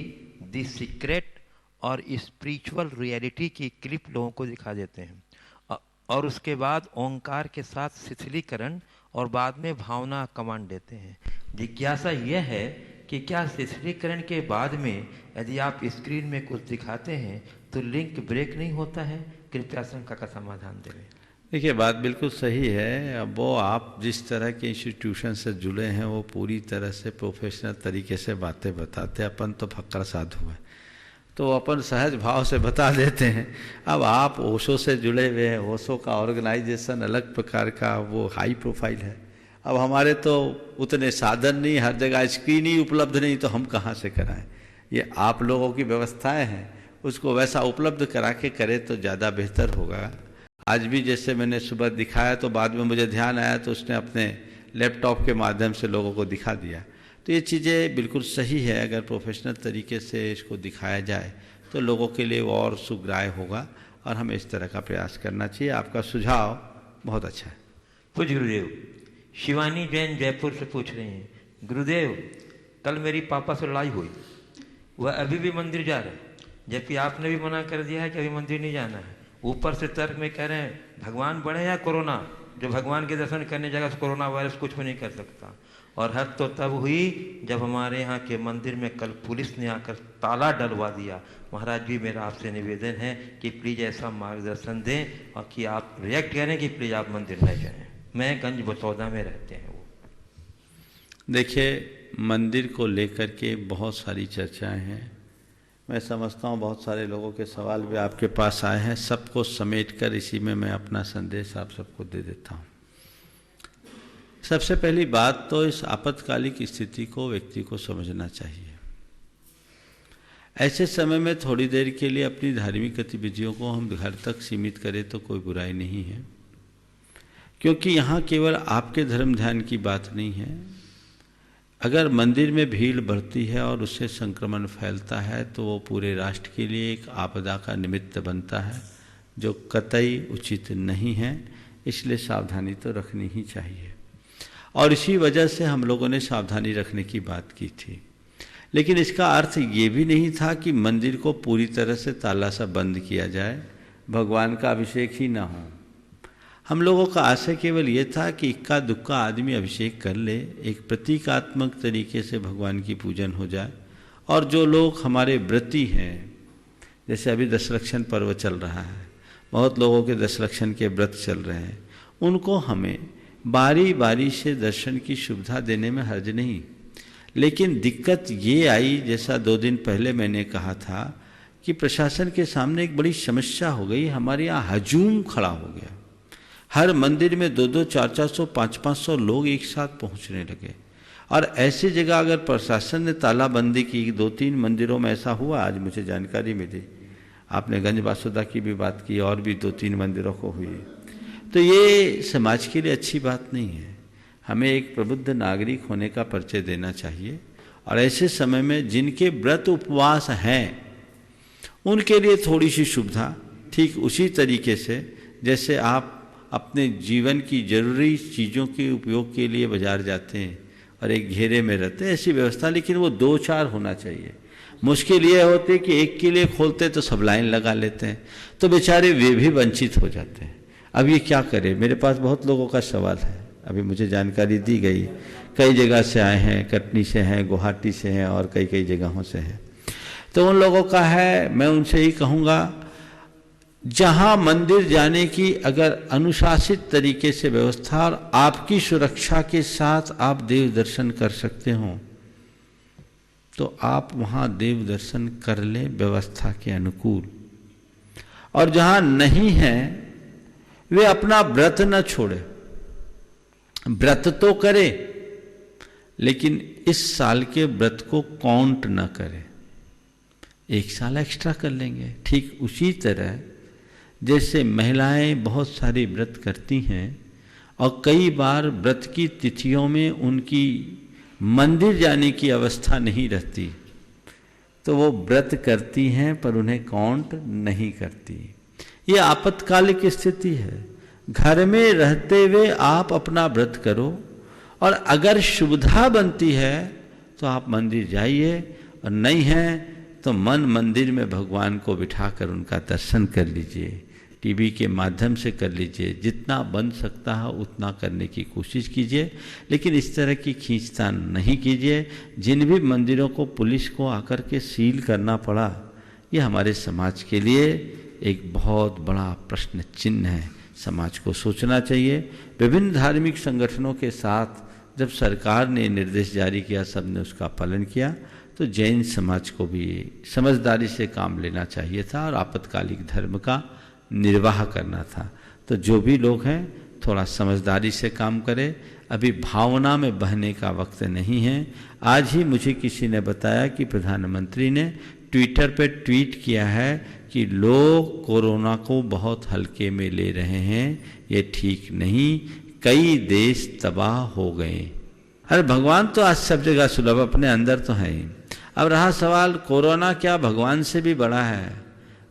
द सीक्रेट और स्पिरिचुअल रियलिटी की क्लिप लोगों को दिखा देते हैं और उसके बाद ओंकार के साथ शिथिलीकरण और बाद में भावना कमांड देते हैं। जिज्ञासा यह है कि क्या शिथिलीकरण के बाद में यदि आप स्क्रीन में कुछ दिखाते हैं तो लिंक ब्रेक नहीं होता है? कृपया शंका का समाधान दें। देखिए, बात बिल्कुल सही है। अब वो आप जिस तरह के इंस्टीट्यूशन से जुड़े हैं वो पूरी तरह से प्रोफेशनल तरीके से बातें बताते हैं। अपन तो फक्कर साधु हैं तो अपन सहज भाव से बता देते हैं। अब आप ओशो से जुड़े हुए हैं, ओशो का ऑर्गेनाइजेशन अलग प्रकार का, वो हाई प्रोफाइल है। अब हमारे तो उतने साधन नहीं, हर जगह स्क्रीन ही उपलब्ध नहीं, तो हम कहाँ से कराएं। ये आप लोगों की व्यवस्थाएं हैं, उसको वैसा उपलब्ध करा के करें तो ज़्यादा बेहतर होगा। आज भी जैसे मैंने सुबह दिखाया तो बाद में मुझे ध्यान आया तो उसने अपने लैपटॉप के माध्यम से लोगों को दिखा दिया। तो ये चीज़ें बिल्कुल सही है। अगर प्रोफेशनल तरीके से इसको दिखाया जाए तो लोगों के लिए वो और सुग्राह्य होगा और हमें इस तरह का प्रयास करना चाहिए। आपका सुझाव बहुत अच्छा है। पूज्य गुरुदेव, शिवानी जैन जयपुर से पूछ रही हैं, गुरुदेव कल मेरी पापा से लड़ाई हुई, वह अभी भी मंदिर जा रहे हैं, जबकि आपने भी मना कर दिया है कि अभी मंदिर नहीं जाना है। ऊपर से तर्क में कह रहे हैं भगवान बढ़े या कोरोना, जो भगवान के दर्शन करने जाएगा तो कोरोना वायरस कुछ भी नहीं कर सकता। और हद तो तब हुई जब हमारे यहाँ के मंदिर में कल पुलिस ने आकर ताला डलवा दिया। महाराज जी, मेरा आपसे निवेदन है कि प्लीज़ ऐसा मार्गदर्शन दें और कि आप रिएक्ट करें कि प्लीज़ आप मंदिर न जाएं। मैं गंज बसौदा में रहते हैं वो। देखिए, मंदिर को लेकर के बहुत सारी चर्चाएं हैं। मैं समझता हूँ बहुत सारे लोगों के सवाल भी आपके पास आए हैं, सबको समेट कर इसी में मैं अपना संदेश आप सबको दे देता हूँ। सबसे पहली बात तो इस आपातकालिक स्थिति को व्यक्ति को समझना चाहिए। ऐसे समय में थोड़ी देर के लिए अपनी धार्मिक गतिविधियों को हम घर तक सीमित करें तो कोई बुराई नहीं है, क्योंकि यहाँ केवल आपके धर्म ध्यान की बात नहीं है। अगर मंदिर में भीड़ बढ़ती है और उससे संक्रमण फैलता है तो वो पूरे राष्ट्र के लिए एक आपदा का निमित्त बनता है, जो कतई उचित नहीं है। इसलिए सावधानी तो रखनी ही चाहिए और इसी वजह से हम लोगों ने सावधानी रखने की बात की थी। लेकिन इसका अर्थ ये भी नहीं था कि मंदिर को पूरी तरह से ताला सा बंद किया जाए, भगवान का अभिषेक ही ना हो। हम लोगों का आशय केवल ये था कि इक्का दुक्का आदमी अभिषेक कर ले, एक प्रतीकात्मक तरीके से भगवान की पूजन हो जाए। और जो लोग हमारे व्रती हैं, जैसे अभी दशलक्षण पर्व चल रहा है, बहुत लोगों के दशलक्षण के व्रत चल रहे हैं, उनको हमें बारी बारी से दर्शन की सुविधा देने में हर्ज नहीं। लेकिन दिक्कत ये आई, जैसा 2 दिन पहले मैंने कहा था, कि प्रशासन के सामने एक बड़ी समस्या हो गई। हमारे यहाँ हजूम खड़ा हो गया। हर मंदिर में 200, 400, 500 लोग एक साथ पहुँचने लगे। और ऐसी जगह अगर प्रशासन ने तालाबंदी की, 2-3 मंदिरों में ऐसा हुआ, आज मुझे जानकारी मिली। आपने गंज बासुदा की भी बात की और भी 2-3 मंदिरों को हुई। तो ये समाज के लिए अच्छी बात नहीं है। हमें एक प्रबुद्ध नागरिक होने का परिचय देना चाहिए और ऐसे समय में जिनके व्रत उपवास हैं उनके लिए थोड़ी सी सुविधा, ठीक उसी तरीके से जैसे आप अपने जीवन की जरूरी चीज़ों के उपयोग के लिए बाजार जाते हैं, और एक घेरे में रहते, ऐसी व्यवस्था, लेकिन वो 2-4 होना चाहिए। मुश्किल ये होती है कि एक के लिए खोलते तो सब लाइन लगा लेते हैं, तो बेचारे वे भी वंचित हो जाते हैं। अब ये क्या करें? मेरे पास बहुत लोगों का सवाल है, अभी मुझे जानकारी दी गई, कई जगह से आए हैं, कटनी से हैं, गुवाहाटी से हैं और कई कई जगहों से हैं। तो उन लोगों का है, मैं उनसे ही कहूँगा, जहाँ मंदिर जाने की अगर अनुशासित तरीके से व्यवस्था और आपकी सुरक्षा के साथ आप देव दर्शन कर सकते हो तो आप वहाँ देव दर्शन कर लें व्यवस्था के अनुकूल। और जहाँ नहीं है वे अपना व्रत न छोड़े, व्रत तो करे लेकिन इस साल के व्रत को काउंट न करें, 1 साल एक्स्ट्रा कर लेंगे। ठीक उसी तरह जैसे महिलाएं बहुत सारी व्रत करती हैं और कई बार व्रत की तिथियों में उनकी मंदिर जाने की अवस्था नहीं रहती, तो वो व्रत करती हैं पर उन्हें काउंट नहीं करती। ये आपातकालिक स्थिति है। घर में रहते हुए आप अपना व्रत करो और अगर सुविधा बनती है तो आप मंदिर जाइए, और नहीं है तो मन मंदिर में भगवान को बिठाकर उनका दर्शन कर लीजिए, टीवी के माध्यम से कर लीजिए, जितना बन सकता है उतना करने की कोशिश कीजिए, लेकिन इस तरह की खींचतान नहीं कीजिए। जिन भी मंदिरों को पुलिस को आकर के सील करना पड़ा, ये हमारे समाज के लिए एक बहुत बड़ा प्रश्न चिन्ह है। समाज को सोचना चाहिए। विभिन्न धार्मिक संगठनों के साथ जब सरकार ने निर्देश जारी किया, सबने उसका पालन किया, तो जैन समाज को भी समझदारी से काम लेना चाहिए था और आपातकालिक धर्म का निर्वाह करना था। तो जो भी लोग हैं थोड़ा समझदारी से काम करें, अभी भावना में बहने का वक्त नहीं है। आज ही मुझे किसी ने बताया कि प्रधानमंत्री ने ट्विटर पर ट्वीट किया है कि लोग कोरोना को बहुत हल्के में ले रहे हैं, ये ठीक नहीं, कई देश तबाह हो गए। अरे भगवान तो आज सब जगह सुलभ, अपने अंदर तो है ही। अब रहा सवाल, कोरोना क्या भगवान से भी बड़ा है?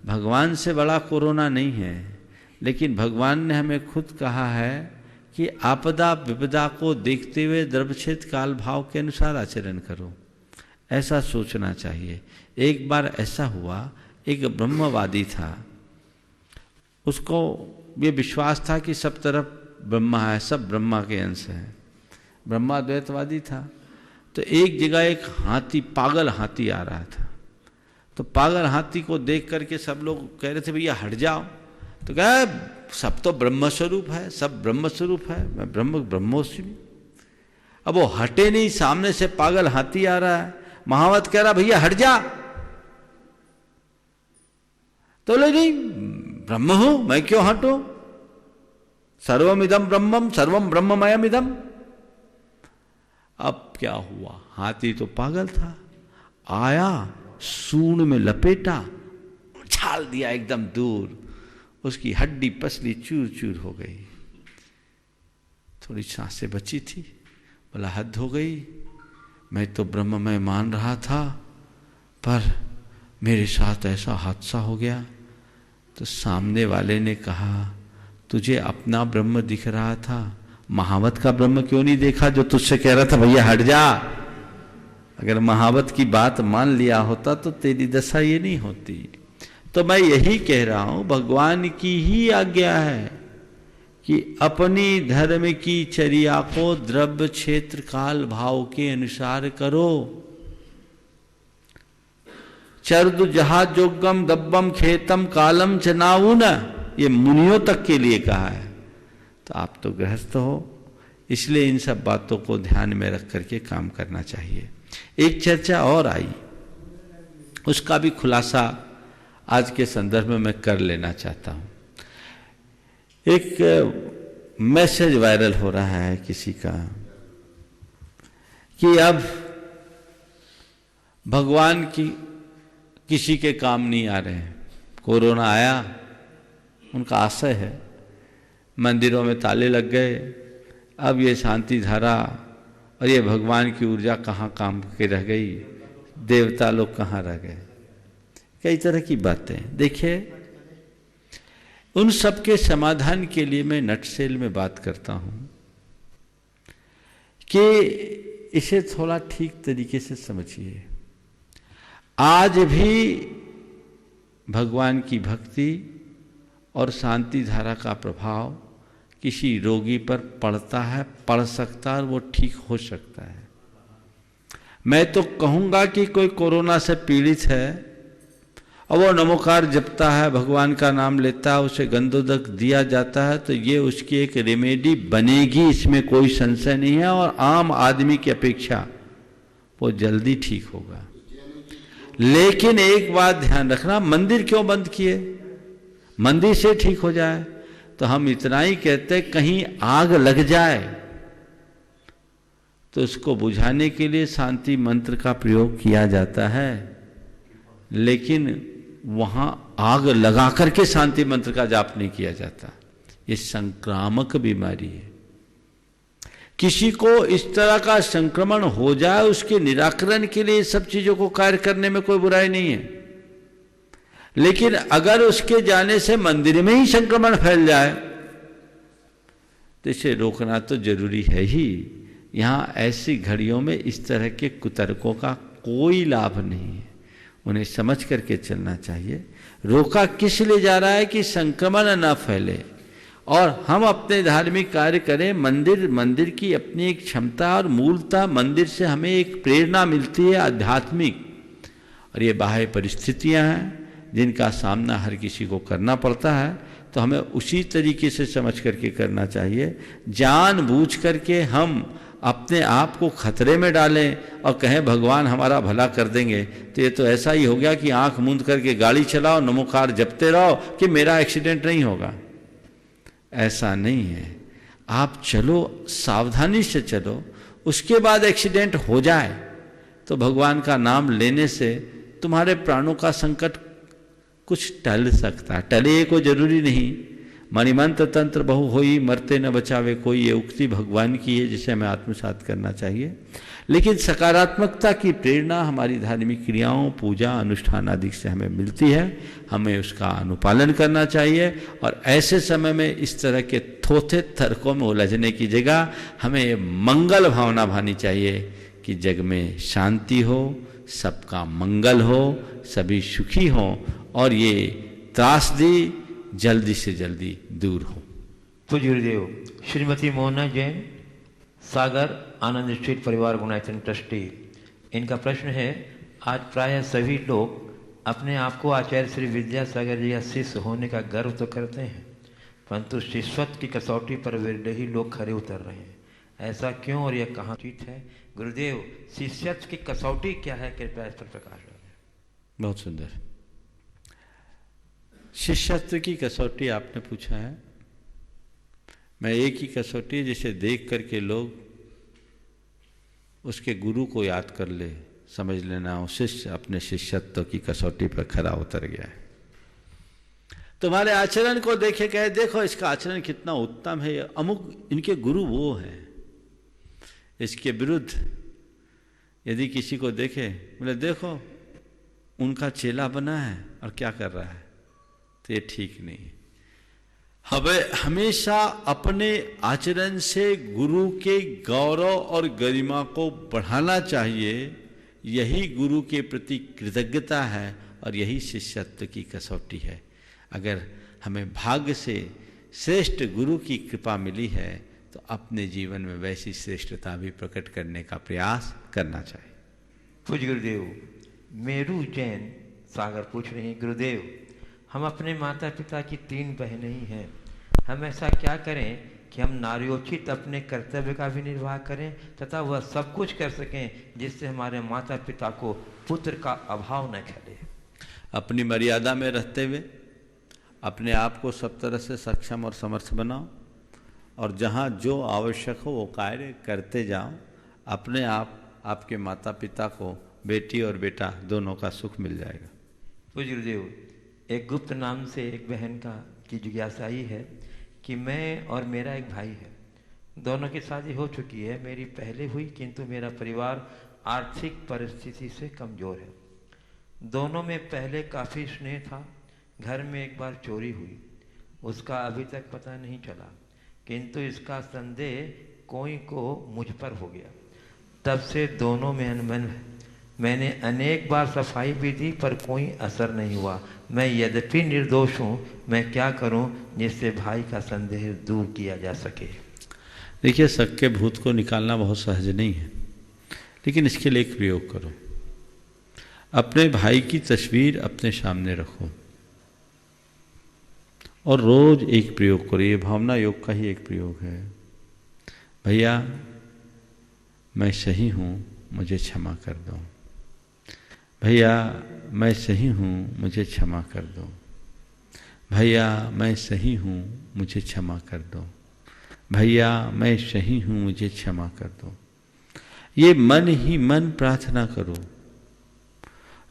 भगवान से बड़ा कोरोना नहीं है, लेकिन भगवान ने हमें खुद कहा है कि आपदा विपदा को देखते हुए द्रव्यक्षेत्र काल भाव के अनुसार आचरण करो। ऐसा सोचना चाहिए। एक बार ऐसा हुआ, एक ब्रह्मवादी था, उसको ये विश्वास था कि सब तरफ ब्रह्मा है, सब ब्रह्मा के अंश हैं, ब्रह्मा द्वैतवादी था। तो एक जगह एक हाथी, पागल हाथी आ रहा था, तो पागल हाथी को देख करके सब लोग कह रहे थे भैया हट जाओ। तो कहा सब तो ब्रह्म स्वरूप है, सब ब्रह्म स्वरूप है, मैं ब्रह्मोस्मि। अब वो हटे नहीं, सामने से पागल हाथी आ रहा है, महावत कह रहा भैया हट जा। तो बोले नहीं, ब्रह्म हूं मैं, क्यों हटूं, सर्वमिदम ब्रह्मम सर्वम ब्रह्ममयम इदम। अब क्या हुआ, हाथी तो पागल था, आया, सूंड में लपेटा, उछाल दिया एकदम दूर, उसकी हड्डी पसली चूर चूर हो गई। थोड़ी सांसें बची थी, बोला हद हो गई, मैं तो ब्रह्ममय मान रहा था, पर मेरे साथ ऐसा हादसा हो गया। तो सामने वाले ने कहा तुझे अपना ब्रह्म दिख रहा था, महावत का ब्रह्म क्यों नहीं देखा जो तुझसे कह रहा था भैया हट जा। अगर महावत की बात मान लिया होता तो तेरी दशा ये नहीं होती। तो मैं यही कह रहा हूं, भगवान की ही आज्ञा है कि अपनी धर्म की चर्या को द्रव्य क्षेत्र काल भाव के अनुसार करो। चरदु जहाजोगम दब्बम खेतम कालम चनाउन, ये मुनियों तक के लिए कहा है। तो आप तो गृहस्थ हो, इसलिए इन सब बातों को ध्यान में रख करके काम करना चाहिए। एक चर्चा और आई, उसका भी खुलासा आज के संदर्भ में मैं कर लेना चाहता हूं। एक मैसेज वायरल हो रहा है किसी का कि अब भगवान की किसी के काम नहीं आ रहे हैं। कोरोना आया, उनका आशय है, मंदिरों में ताले लग गए, अब ये शांति धारा और ये भगवान की ऊर्जा कहाँ काम के रह गई, देवता लोग कहाँ रह गए, कई तरह की बातें। देखिए, उन सब के समाधान के लिए मैं नटसेल में बात करता हूं कि इसे थोड़ा ठीक तरीके से समझिए। आज भी भगवान की भक्ति और शांति धारा का प्रभाव किसी रोगी पर पड़ता है, पड़ सकता है और वो ठीक हो सकता है। मैं तो कहूँगा कि कोई कोरोना से पीड़ित है और वो नमोकार जपता है, भगवान का नाम लेता है, उसे गंधोदक दिया जाता है, तो ये उसकी एक रेमेडी बनेगी, इसमें कोई संशय नहीं है। और आम आदमी की अपेक्षा वो जल्दी ठीक होगा। लेकिन एक बात ध्यान रखना, मंदिर क्यों बंद किए? मंदिर से ठीक हो जाए तो हम इतना ही कहते, कहीं आग लग जाए तो उसको बुझाने के लिए शांति मंत्र का प्रयोग किया जाता है, लेकिन वहां आग लगा करके शांति मंत्र का जाप नहीं किया जाता। ये संक्रामक बीमारी है। किसी को इस तरह का संक्रमण हो जाए, उसके निराकरण के लिए सब चीजों को कार्य करने में कोई बुराई नहीं है। लेकिन अगर उसके जाने से मंदिर में ही संक्रमण फैल जाए तो इसे रोकना तो जरूरी है ही। यहां ऐसी घड़ियों में इस तरह के कुतर्कों का कोई लाभ नहीं है, उन्हें समझ करके चलना चाहिए। रोका किस लिए जा रहा है? कि संक्रमण न फैले और हम अपने धार्मिक कार्य करें। मंदिर की अपनी एक क्षमता और मूलता, मंदिर से हमें एक प्रेरणा मिलती है आध्यात्मिक, और ये बाह्य परिस्थितियां हैं जिनका सामना हर किसी को करना पड़ता है, तो हमें उसी तरीके से समझ करके करना चाहिए। जानबूझ करके हम अपने आप को खतरे में डालें और कहें भगवान हमारा भला कर देंगे, तो ये तो ऐसा ही हो गया कि आंख मूंद करके गाड़ी चलाओ, नमोकार जपते रहो कि मेरा एक्सीडेंट नहीं होगा। ऐसा नहीं है। आप चलो, सावधानी से चलो, उसके बाद एक्सीडेंट हो जाए तो भगवान का नाम लेने से तुम्हारे प्राणों का संकट कुछ टल सकता है। टले को जरूरी नहीं। मणिमंत्र तंत्र बहु होई, मरते न बचावे कोई, ये उक्ति भगवान की है जिसे हमें आत्मसात करना चाहिए। लेकिन सकारात्मकता की प्रेरणा हमारी धार्मिक क्रियाओं, पूजा, अनुष्ठान आदि से हमें मिलती है, हमें उसका अनुपालन करना चाहिए। और ऐसे समय में इस तरह के थोथे तर्कों में उलझने की जगह हमें मंगल भावना भानी चाहिए कि जग में शांति हो, सबका मंगल हो, सभी सुखी हों और ये त्रासदी जल्दी से जल्दी दूर हो। पूज्य गुरुदेव, श्रीमती मोहना जैन, सागर आनंद स्ट्रीट परिवार गुणायतन ट्रस्टी, इनका प्रश्न है, आज प्रायः सभी लोग अपने आप को आचार्य श्री विद्यासागर जी का शिष्य होने का गर्व तो करते हैं, परंतु शिष्यत्व की कसौटी पर विरही लोग खरे उतर रहे हैं। ऐसा क्यों और यह कहाँ उचित है? गुरुदेव, शिष्यत्व की कसौटी क्या है, कृपया इस पर प्रकाश डालें। बहुत सुंदर। शिष्यत्व की कसौटी आपने पूछा है। मैं एक ही कसौटी जिसे देख करके लोग उसके गुरु को याद कर ले, समझ लेना वो शिष्य अपने शिष्यत्व की कसौटी पर खरा उतर गया है। तुम्हारे आचरण को देखे कहे देखो इसका आचरण कितना उत्तम है, अमुक इनके गुरु वो हैं। इसके विरुद्ध यदि किसी को देखे, बोले देखो उनका चेला बना है और क्या कर रहा है, तो ये ठीक नहीं। हमें हमेशा अपने आचरण से गुरु के गौरव और गरिमा को बढ़ाना चाहिए। यही गुरु के प्रति कृतज्ञता है और यही शिष्यत्व की कसौटी है। अगर हमें भाग्य से श्रेष्ठ गुरु की कृपा मिली है तो अपने जीवन में वैसी श्रेष्ठता भी प्रकट करने का प्रयास करना चाहिए। पूज्य गुरुदेव, मेरू जैन सागर पूछ रहे हैं, गुरुदेव हम अपने माता पिता की 3 बहनें ही हैं, हम ऐसा क्या करें कि हम नार्योचित अपने कर्तव्य का भी निर्वाह करें तथा वह सब कुछ कर सकें जिससे हमारे माता पिता को पुत्र का अभाव न खले। अपनी मर्यादा में रहते हुए अपने आप को सब तरह से सक्षम और समर्थ बनाओ और जहाँ जो आवश्यक हो वो कार्य करते जाओ। अपने आप आपके माता पिता को, बेटी और बेटा दोनों का सुख मिल जाएगा। पूज्य गुरुदेव, एक गुप्त नाम से एक बहन की जिज्ञासा ही है कि मैं और मेरा एक भाई है, दोनों की शादी हो चुकी है, मेरी पहले हुई, किंतु मेरा परिवार आर्थिक परिस्थिति से कमज़ोर है। दोनों में पहले काफ़ी स्नेह था। घर में एक बार चोरी हुई, उसका अभी तक पता नहीं चला, किंतु इसका संदेह कोई को मुझ पर हो गया। तब से दोनों में अनबन है। मैंने अनेक बार सफाई भी दी पर कोई असर नहीं हुआ। मैं यद्यपि निर्दोष हूँ, मैं क्या करूँ जिससे भाई का संदेह दूर किया जा सके। देखिए, शक के भूत को निकालना बहुत सहज नहीं है, लेकिन इसके लिए एक प्रयोग करो। अपने भाई की तस्वीर अपने सामने रखो और रोज एक प्रयोग करो। ये भावना योग का ही एक प्रयोग है। भैया, मैं सही हूँ, मुझे क्षमा कर दो। भैया, मैं सही हूँ, मुझे क्षमा कर दो। भैया, मैं सही हूँ, मुझे क्षमा कर दो। भैया, मैं सही हूँ, मुझे क्षमा कर दो। ये मन ही मन प्रार्थना करो।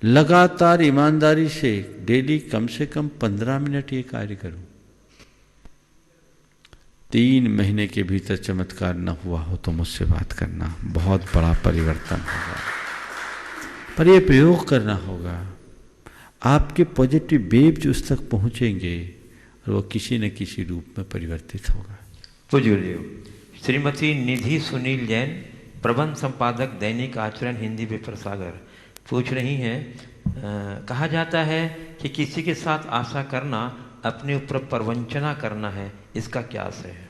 लगातार ईमानदारी से डेली कम से कम 15 मिनट ये कार्य करो। 3 महीने के भीतर चमत्कार न हुआ हो तो मुझसे बात करना, बहुत बड़ा परिवर्तन होगा। पर ये प्रयोग करना होगा। आपके पॉजिटिव वेव्स उस तक पहुंचेंगे और वो किसी न किसी रूप में परिवर्तित होगा। पूज्य श्रीमती निधि सुनील जैन, प्रबंध संपादक दैनिक आचरण हिंदी पेपर सागर, पूछ रही हैं, कहा जाता है कि किसी के साथ आशा करना अपने ऊपर प्रवंचना करना है, इसका क्या आशय है?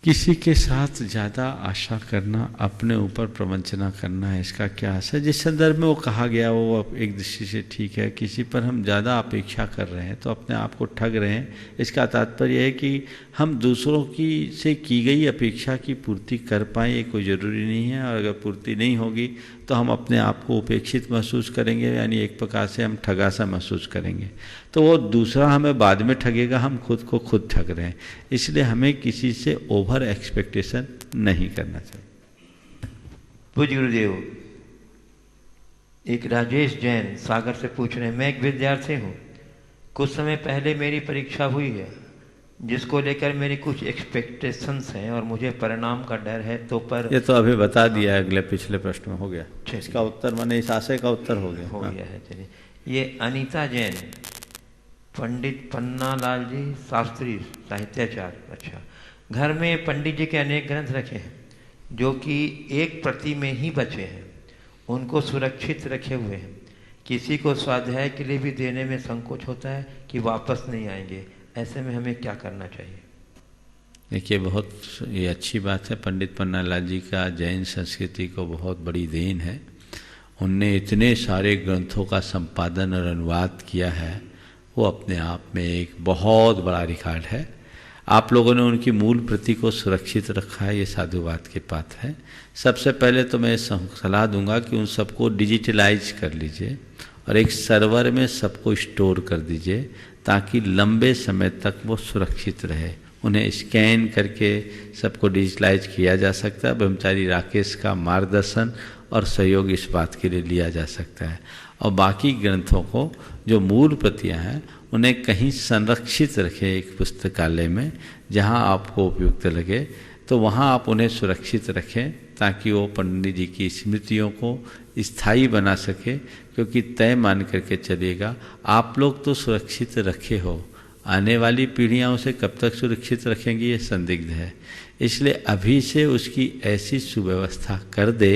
किसी के साथ ज़्यादा आशा करना अपने ऊपर प्रवंचना करना है, इसका क्या आशय? जिस संदर्भ में वो कहा गया वो एक दृष्टि से ठीक है। किसी पर हम ज़्यादा अपेक्षा कर रहे हैं तो अपने आप को ठग रहे हैं। इसका तात्पर्य है कि हम दूसरों की से की गई अपेक्षा की पूर्ति कर पाएँ, ये कोई ज़रूरी नहीं है। और अगर पूर्ति नहीं होगी तो हम अपने आप को उपेक्षित महसूस करेंगे, यानी एक प्रकार से हम ठगा सा महसूस करेंगे। तो वो दूसरा हमें बाद में ठगेगा, हम खुद को खुद ठग रहे हैं। इसलिए हमें किसी से ओवर एक्सपेक्टेशन नहीं करना चाहिए। पूज्य गुरुदेव, एक राजेश जैन सागर से पूछ रहे हैं, मैं एक विद्यार्थी हूँ, कुछ समय पहले मेरी परीक्षा हुई है जिसको लेकर मेरी कुछ एक्सपेक्टेशंस हैं और मुझे परिणाम का डर है। तो पर ये तो अभी बता दिया, अगले पिछले प्रश्न में हो गया। इसका उत्तर माने इस आशय का उत्तर हो गया है। चलिए, ये अनीता जैन, पंडित पन्नालाल जी शास्त्री, साहित्याचार्य। अच्छा, घर में पंडित जी के अनेक ग्रंथ रखे हैं जो कि एक प्रति में ही बचे हैं, उनको सुरक्षित रखे हुए हैं। किसी को स्वाध्याय के लिए भी देने में संकोच होता है कि वापस नहीं आएंगे, ऐसे में हमें क्या करना चाहिए? देखिए, बहुत ये अच्छी बात है। पंडित पन्नालाल जी का जैन संस्कृति को बहुत बड़ी देन है। उनने इतने सारे ग्रंथों का संपादन और अनुवाद किया है, वो अपने आप में एक बहुत बड़ा रिकॉर्ड है। आप लोगों ने उनकी मूल प्रति को सुरक्षित रखा है, ये साधुवाद की बात है। सबसे पहले तो मैं सलाह दूंगा कि उन सबको डिजिटलाइज कर लीजिए और एक सर्वर में सबको स्टोर कर दीजिए ताकि लंबे समय तक वो सुरक्षित रहे। उन्हें स्कैन करके सबको डिजिटलाइज किया जा सकता है। ब्रह्मचारी राकेश का मार्गदर्शन और सहयोग इस बात के लिए लिया जा सकता है। और बाकी ग्रंथों को जो मूल प्रतियां हैं उन्हें कहीं संरक्षित रखें एक पुस्तकालय में, जहां आपको उपयुक्त लगे तो वहां आप उन्हें सुरक्षित रखें ताकि वो पंडित जी की स्मृतियों को स्थायी बना सके। क्योंकि तय मान करके चलिएगा, आप लोग तो सुरक्षित रखे हो, आने वाली पीढ़ियाँ उसे कब तक सुरक्षित रखेंगी ये संदिग्ध है। इसलिए अभी से उसकी ऐसी सुव्यवस्था कर दे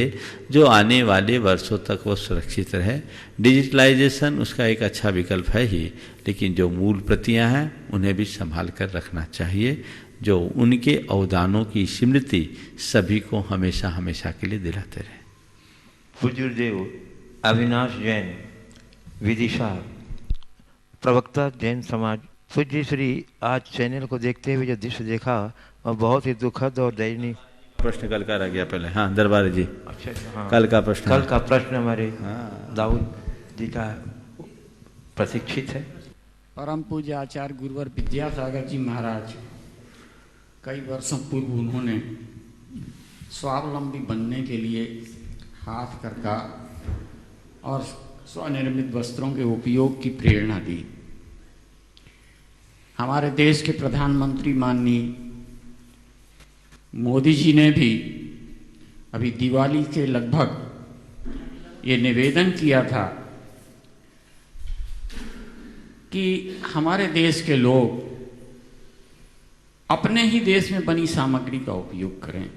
जो आने वाले वर्षों तक वो सुरक्षित रहे। डिजिटलाइजेशन उसका एक अच्छा विकल्प है ही, लेकिन जो मूल प्रतियां हैं उन्हें भी संभाल कर रखना चाहिए, जो उनके अवदानों की स्मृति सभी को हमेशा हमेशा के लिए दिलाते रहे। पूज्य देव अविनाश जैन, विदिशा, प्रवक्ता जैन समाज। पूज्य श्री, आज चैनल को देखते हुए जो दृश्य देखा और बहुत ही दुखद और दयनीय। प्रश्न कल का रह गया पहले। हाँ, दरबार जी। अच्छा, हाँ, कल का प्रश्न हमारे दाऊद जी का प्रशिक्षित है। परम पूज्य आचार्य गुरुवर विद्यासागर जी महाराज, कई वर्षों पूर्व उन्होंने स्वावलंबी बनने के लिए हाथ करका और स्वनिर्मित वस्त्रों के उपयोग की प्रेरणा दी। हमारे देश के प्रधानमंत्री माननीय मोदी जी ने भी अभी दिवाली के लगभग ये निवेदन किया था कि हमारे देश के लोग अपने ही देश में बनी सामग्री का उपयोग करें।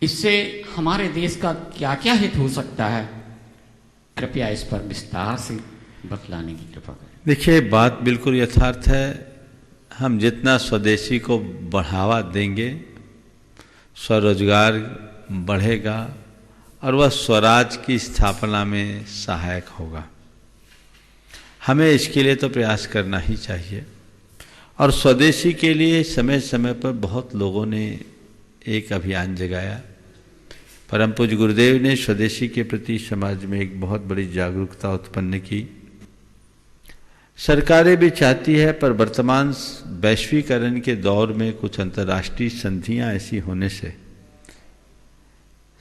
इससे हमारे देश का क्या क्या हित हो सकता है, कृपया इस पर विस्तार से बतलाने की कृपा करें। देखिए, बात बिल्कुल यथार्थ है। हम जितना स्वदेशी को बढ़ावा देंगे, स्वरोजगार बढ़ेगा और वह स्वराज की स्थापना में सहायक होगा। हमें इसके लिए तो प्रयास करना ही चाहिए। और स्वदेशी के लिए समय समय पर बहुत लोगों ने एक अभियान जगाया। परम पूज्य गुरुदेव ने स्वदेशी के प्रति समाज में एक बहुत बड़ी जागरूकता उत्पन्न की। सरकारें भी चाहती है, पर वर्तमान वैश्वीकरण के दौर में कुछ अंतर्राष्ट्रीय संधियां ऐसी होने से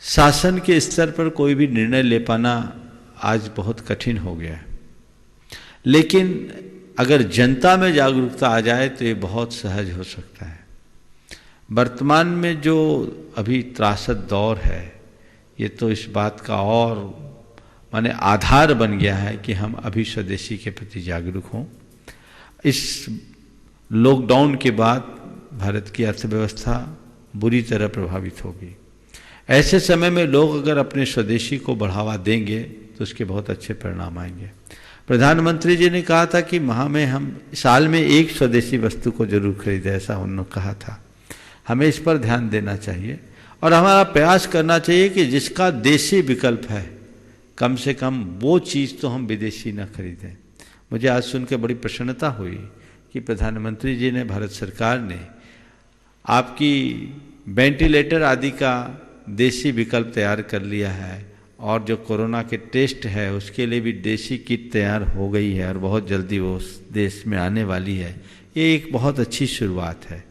शासन के स्तर पर कोई भी निर्णय ले पाना आज बहुत कठिन हो गया है। लेकिन अगर जनता में जागरूकता आ जाए तो ये बहुत सहज हो सकता है। वर्तमान में जो अभी त्रासद दौर है, ये तो इस बात का और माने आधार बन गया है कि हम अभी स्वदेशी के प्रति जागरूक हों। इस लॉकडाउन के बाद भारत की अर्थव्यवस्था बुरी तरह प्रभावित होगी। ऐसे समय में लोग अगर अपने स्वदेशी को बढ़ावा देंगे तो उसके बहुत अच्छे परिणाम आएंगे। प्रधानमंत्री जी ने कहा था कि माह में हम साल में एक स्वदेशी वस्तु को जरूर खरीदें, ऐसा उन्होंने कहा था। हमें इस पर ध्यान देना चाहिए और हमारा प्रयास करना चाहिए कि जिसका देशी विकल्प है, कम से कम वो चीज़ तो हम विदेशी न खरीदें। मुझे आज सुनकर बड़ी प्रसन्नता हुई कि प्रधानमंत्री जी ने, भारत सरकार ने आपकी वेंटिलेटर आदि का देशी विकल्प तैयार कर लिया है और जो कोरोना के टेस्ट है उसके लिए भी देशी किट तैयार हो गई है और बहुत जल्दी वो उस देश में आने वाली है। ये एक बहुत अच्छी शुरुआत है।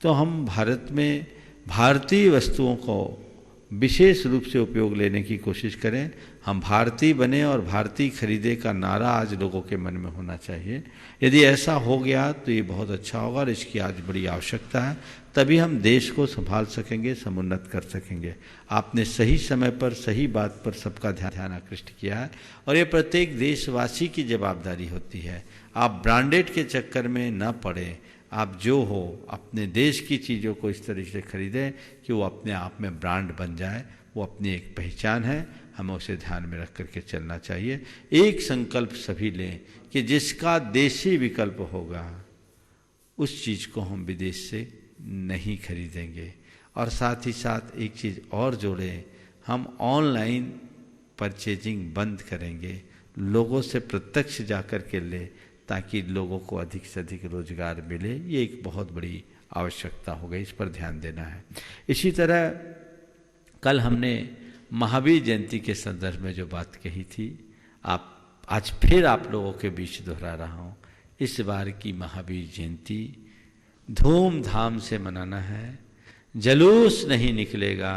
तो हम भारत में भारतीय वस्तुओं को विशेष रूप से उपयोग लेने की कोशिश करें। हम भारतीय बने और भारतीय खरीदे का नारा आज लोगों के मन में होना चाहिए। यदि ऐसा हो गया तो ये बहुत अच्छा होगा और इसकी आज बड़ी आवश्यकता है। तभी हम देश को संभाल सकेंगे, समुन्नत कर सकेंगे। आपने सही समय पर सही बात पर सबका ध्यान आकृष्ट किया है और ये प्रत्येक देशवासी की जवाबदारी होती है। आप ब्रांडेड के चक्कर में न पड़े। आप जो हो अपने देश की चीज़ों को इस तरीके से खरीदें कि वो अपने आप में ब्रांड बन जाए। वो अपनी एक पहचान है, हमें उसे ध्यान में रख करके चलना चाहिए। एक संकल्प सभी लें कि जिसका देशी विकल्प होगा उस चीज़ को हम विदेश से नहीं खरीदेंगे। और साथ ही साथ एक चीज़ और जोड़ें, हम ऑनलाइन परचेजिंग बंद करेंगे, लोगों से प्रत्यक्ष जा कर के ले, ताकि लोगों को अधिक से अधिक रोजगार मिले। ये एक बहुत बड़ी आवश्यकता हो गई, इस पर ध्यान देना है। इसी तरह कल हमने महावीर जयंती के संदर्भ में जो बात कही थी, आज फिर आप लोगों के बीच दोहरा रहा हूँ। इस बार की महावीर जयंती धूमधाम से मनाना है। जलूस नहीं निकलेगा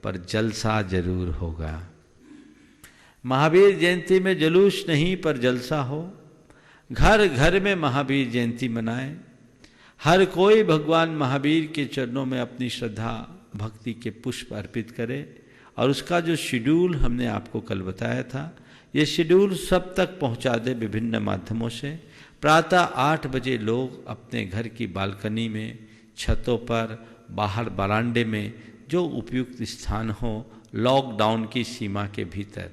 पर जलसा जरूर होगा। महावीर जयंती में जुलूस नहीं पर जलसा हो। घर घर में महावीर जयंती मनाएं। हर कोई भगवान महावीर के चरणों में अपनी श्रद्धा भक्ति के पुष्प अर्पित करे। और उसका जो शेड्यूल हमने आपको कल बताया था, ये शेड्यूल सब तक पहुंचा दे विभिन्न माध्यमों से। प्रातः 8 बजे लोग अपने घर की बालकनी में, छतों पर, बाहर बरामदे में, जो उपयुक्त स्थान हो, लॉकडाउन की सीमा के भीतर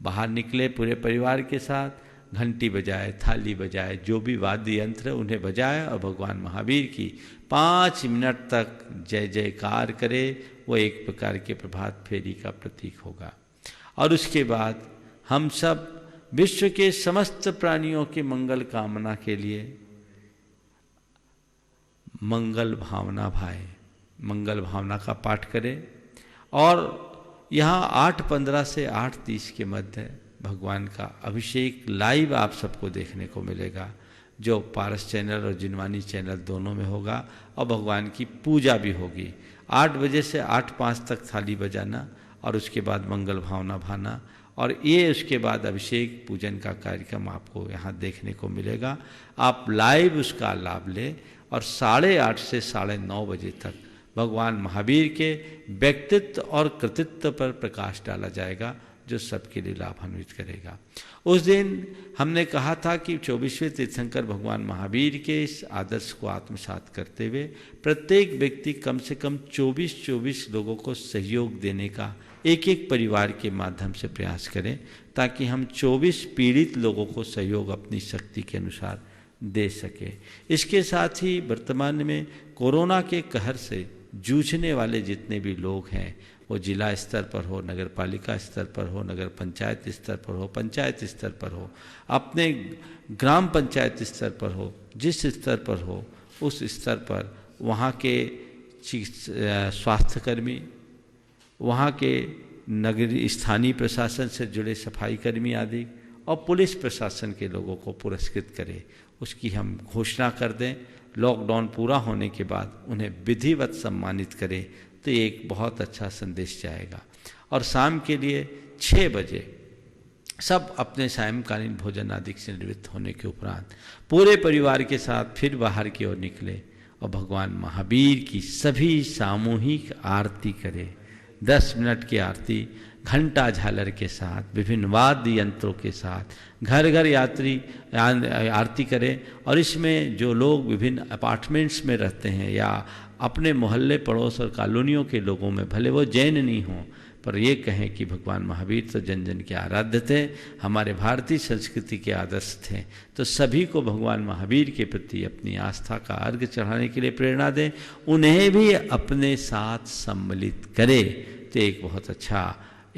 बाहर निकले पूरे परिवार के साथ, घंटी बजाए, थाली बजाए, जो भी वाद्य यंत्र उन्हें बजाए और भगवान महावीर की 5 मिनट तक जय जयकार करे। वो एक प्रकार के प्रभात फेरी का प्रतीक होगा। और उसके बाद हम सब विश्व के समस्त प्राणियों के मंगल कामना के लिए मंगल भावना भाए, मंगल भावना का पाठ करें। और यहाँ 8:15 से 8:30 के मध्य भगवान का अभिषेक लाइव आप सबको देखने को मिलेगा, जो पारस चैनल और जिनवानी चैनल दोनों में होगा। और भगवान की पूजा भी होगी। 8 बजे से 8:05 तक थाली बजाना और उसके बाद मंगल भावना भाना, और ये उसके बाद अभिषेक पूजन का कार्यक्रम आपको यहाँ देखने को मिलेगा। आप लाइव उसका लाभ लें। और 8:30 से 9:30 बजे तक भगवान महावीर के व्यक्तित्व और कृतित्व पर प्रकाश डाला जाएगा, जो सबके लिए लाभान्वित करेगा। उस दिन हमने कहा था कि 24वें तीर्थंकर भगवान महावीर के इस आदर्श को आत्मसात करते हुए प्रत्येक व्यक्ति कम से कम 24 लोगों को सहयोग देने का एक परिवार के माध्यम से प्रयास करें, ताकि हम 24 पीड़ित लोगों को सहयोग अपनी शक्ति के अनुसार दे सके। इसके साथ ही वर्तमान में कोरोना के कहर से जूझने वाले जितने भी लोग हैं, वो जिला स्तर पर हो, नगर पालिका स्तर पर हो, नगर पंचायत स्तर पर हो, पंचायत स्तर पर हो, अपने ग्राम पंचायत स्तर पर हो, जिस स्तर पर हो उस स्तर पर वहाँ के स्वास्थ्यकर्मी, वहाँ के नगरीय स्थानीय प्रशासन से जुड़े सफाई कर्मी आदि और पुलिस प्रशासन के लोगों को पुरस्कृत करें, उसकी हम घोषणा कर दें। लॉकडाउन पूरा होने के बाद उन्हें विधिवत सम्मानित करें तो ये एक बहुत अच्छा संदेश जाएगा। और शाम के लिए 6 बजे सब अपने सायंकालीन भोजन आदि से निवृत्त होने के उपरांत पूरे परिवार के साथ फिर बाहर की ओर निकले और भगवान महावीर की सभी सामूहिक आरती करें। 10 मिनट की आरती घंटा झालर के साथ, विभिन्न वाद्य यंत्रों के साथ घर घर यात्री आरती करें। और इसमें जो लोग विभिन्न अपार्टमेंट्स में रहते हैं या अपने मोहल्ले पड़ोस और कॉलोनियों के लोगों में, भले वो जैन नहीं हों, पर ये कहें कि भगवान महावीर तो जन जन के आराध्य थे, हमारे भारतीय संस्कृति के आदर्श थे, तो सभी को भगवान महावीर के प्रति अपनी आस्था का अर्घ्य चढ़ाने के लिए प्रेरणा दें, उन्हें भी अपने साथ सम्मिलित करें। तो एक बहुत अच्छा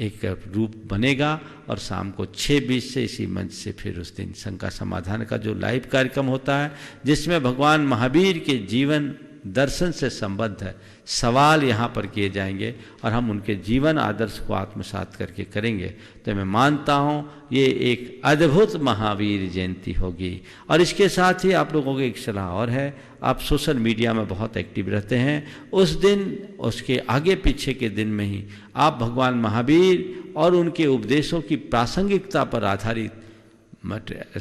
एक रूप बनेगा। और शाम को 6:20 से इसी मंच से फिर उस दिन शंका समाधान का जो लाइव कार्यक्रम होता है, जिसमें भगवान महावीर के जीवन दर्शन से संबद्ध सवाल यहाँ पर किए जाएंगे और हम उनके जीवन आदर्श को आत्मसात करके करेंगे। तो मैं मानता हूँ ये एक अद्भुत महावीर जयंती होगी। और इसके साथ ही आप लोगों की एक सलाह और है, आप सोशल मीडिया में बहुत एक्टिव रहते हैं, उस दिन उसके आगे पीछे के दिन में ही आप भगवान महावीर और उनके उपदेशों की प्रासंगिकता पर आधारित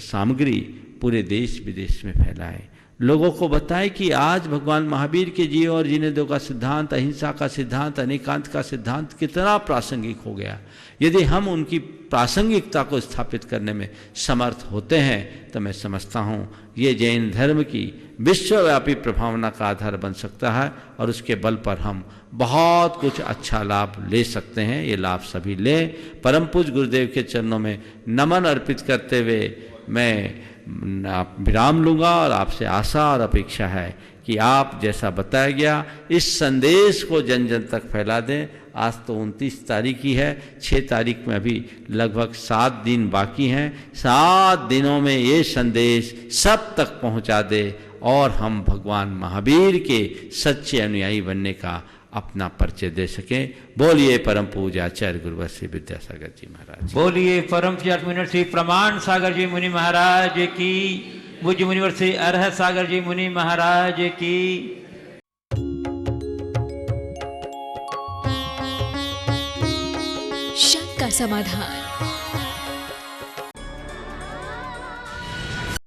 सामग्री पूरे देश विदेश में फैलाएं। लोगों को बताएं कि आज भगवान महावीर के जियो और जीने दो का सिद्धांत, अहिंसा का सिद्धांत, अनेकांत का सिद्धांत कितना प्रासंगिक हो गया। यदि हम उनकी प्रासंगिकता को स्थापित करने में समर्थ होते हैं तो मैं समझता हूँ ये जैन धर्म की विश्वव्यापी प्रभावना का आधार बन सकता है और उसके बल पर हम बहुत कुछ अच्छा लाभ ले सकते हैं। ये लाभ सभी लें। परम पूज्य गुरुदेव के चरणों में नमन अर्पित करते हुए मैं विराम लूँगा और आपसे आशा और अपेक्षा है कि आप जैसा बताया गया इस संदेश को जन जन तक फैला दें। आज तो 29 तारीख ही है, 6 तारीख में अभी लगभग 7 दिन बाकी हैं। 7 दिनों में ये संदेश सब तक पहुंचा दे और हम भगवान महावीर के सच्चे अनुयायी बनने का अपना परिचय दे सकें। बोलिए परम पूज्य आचार्य गुरुवर श्री विद्यासागर जी महाराज। बोलिए परम पूज्य मुनि श्री प्रमाण सागर जी मुनि महाराज की। पूज्य मुनिवर श्री अरहत सागर जी मुनि महाराज की। शंका समाधान।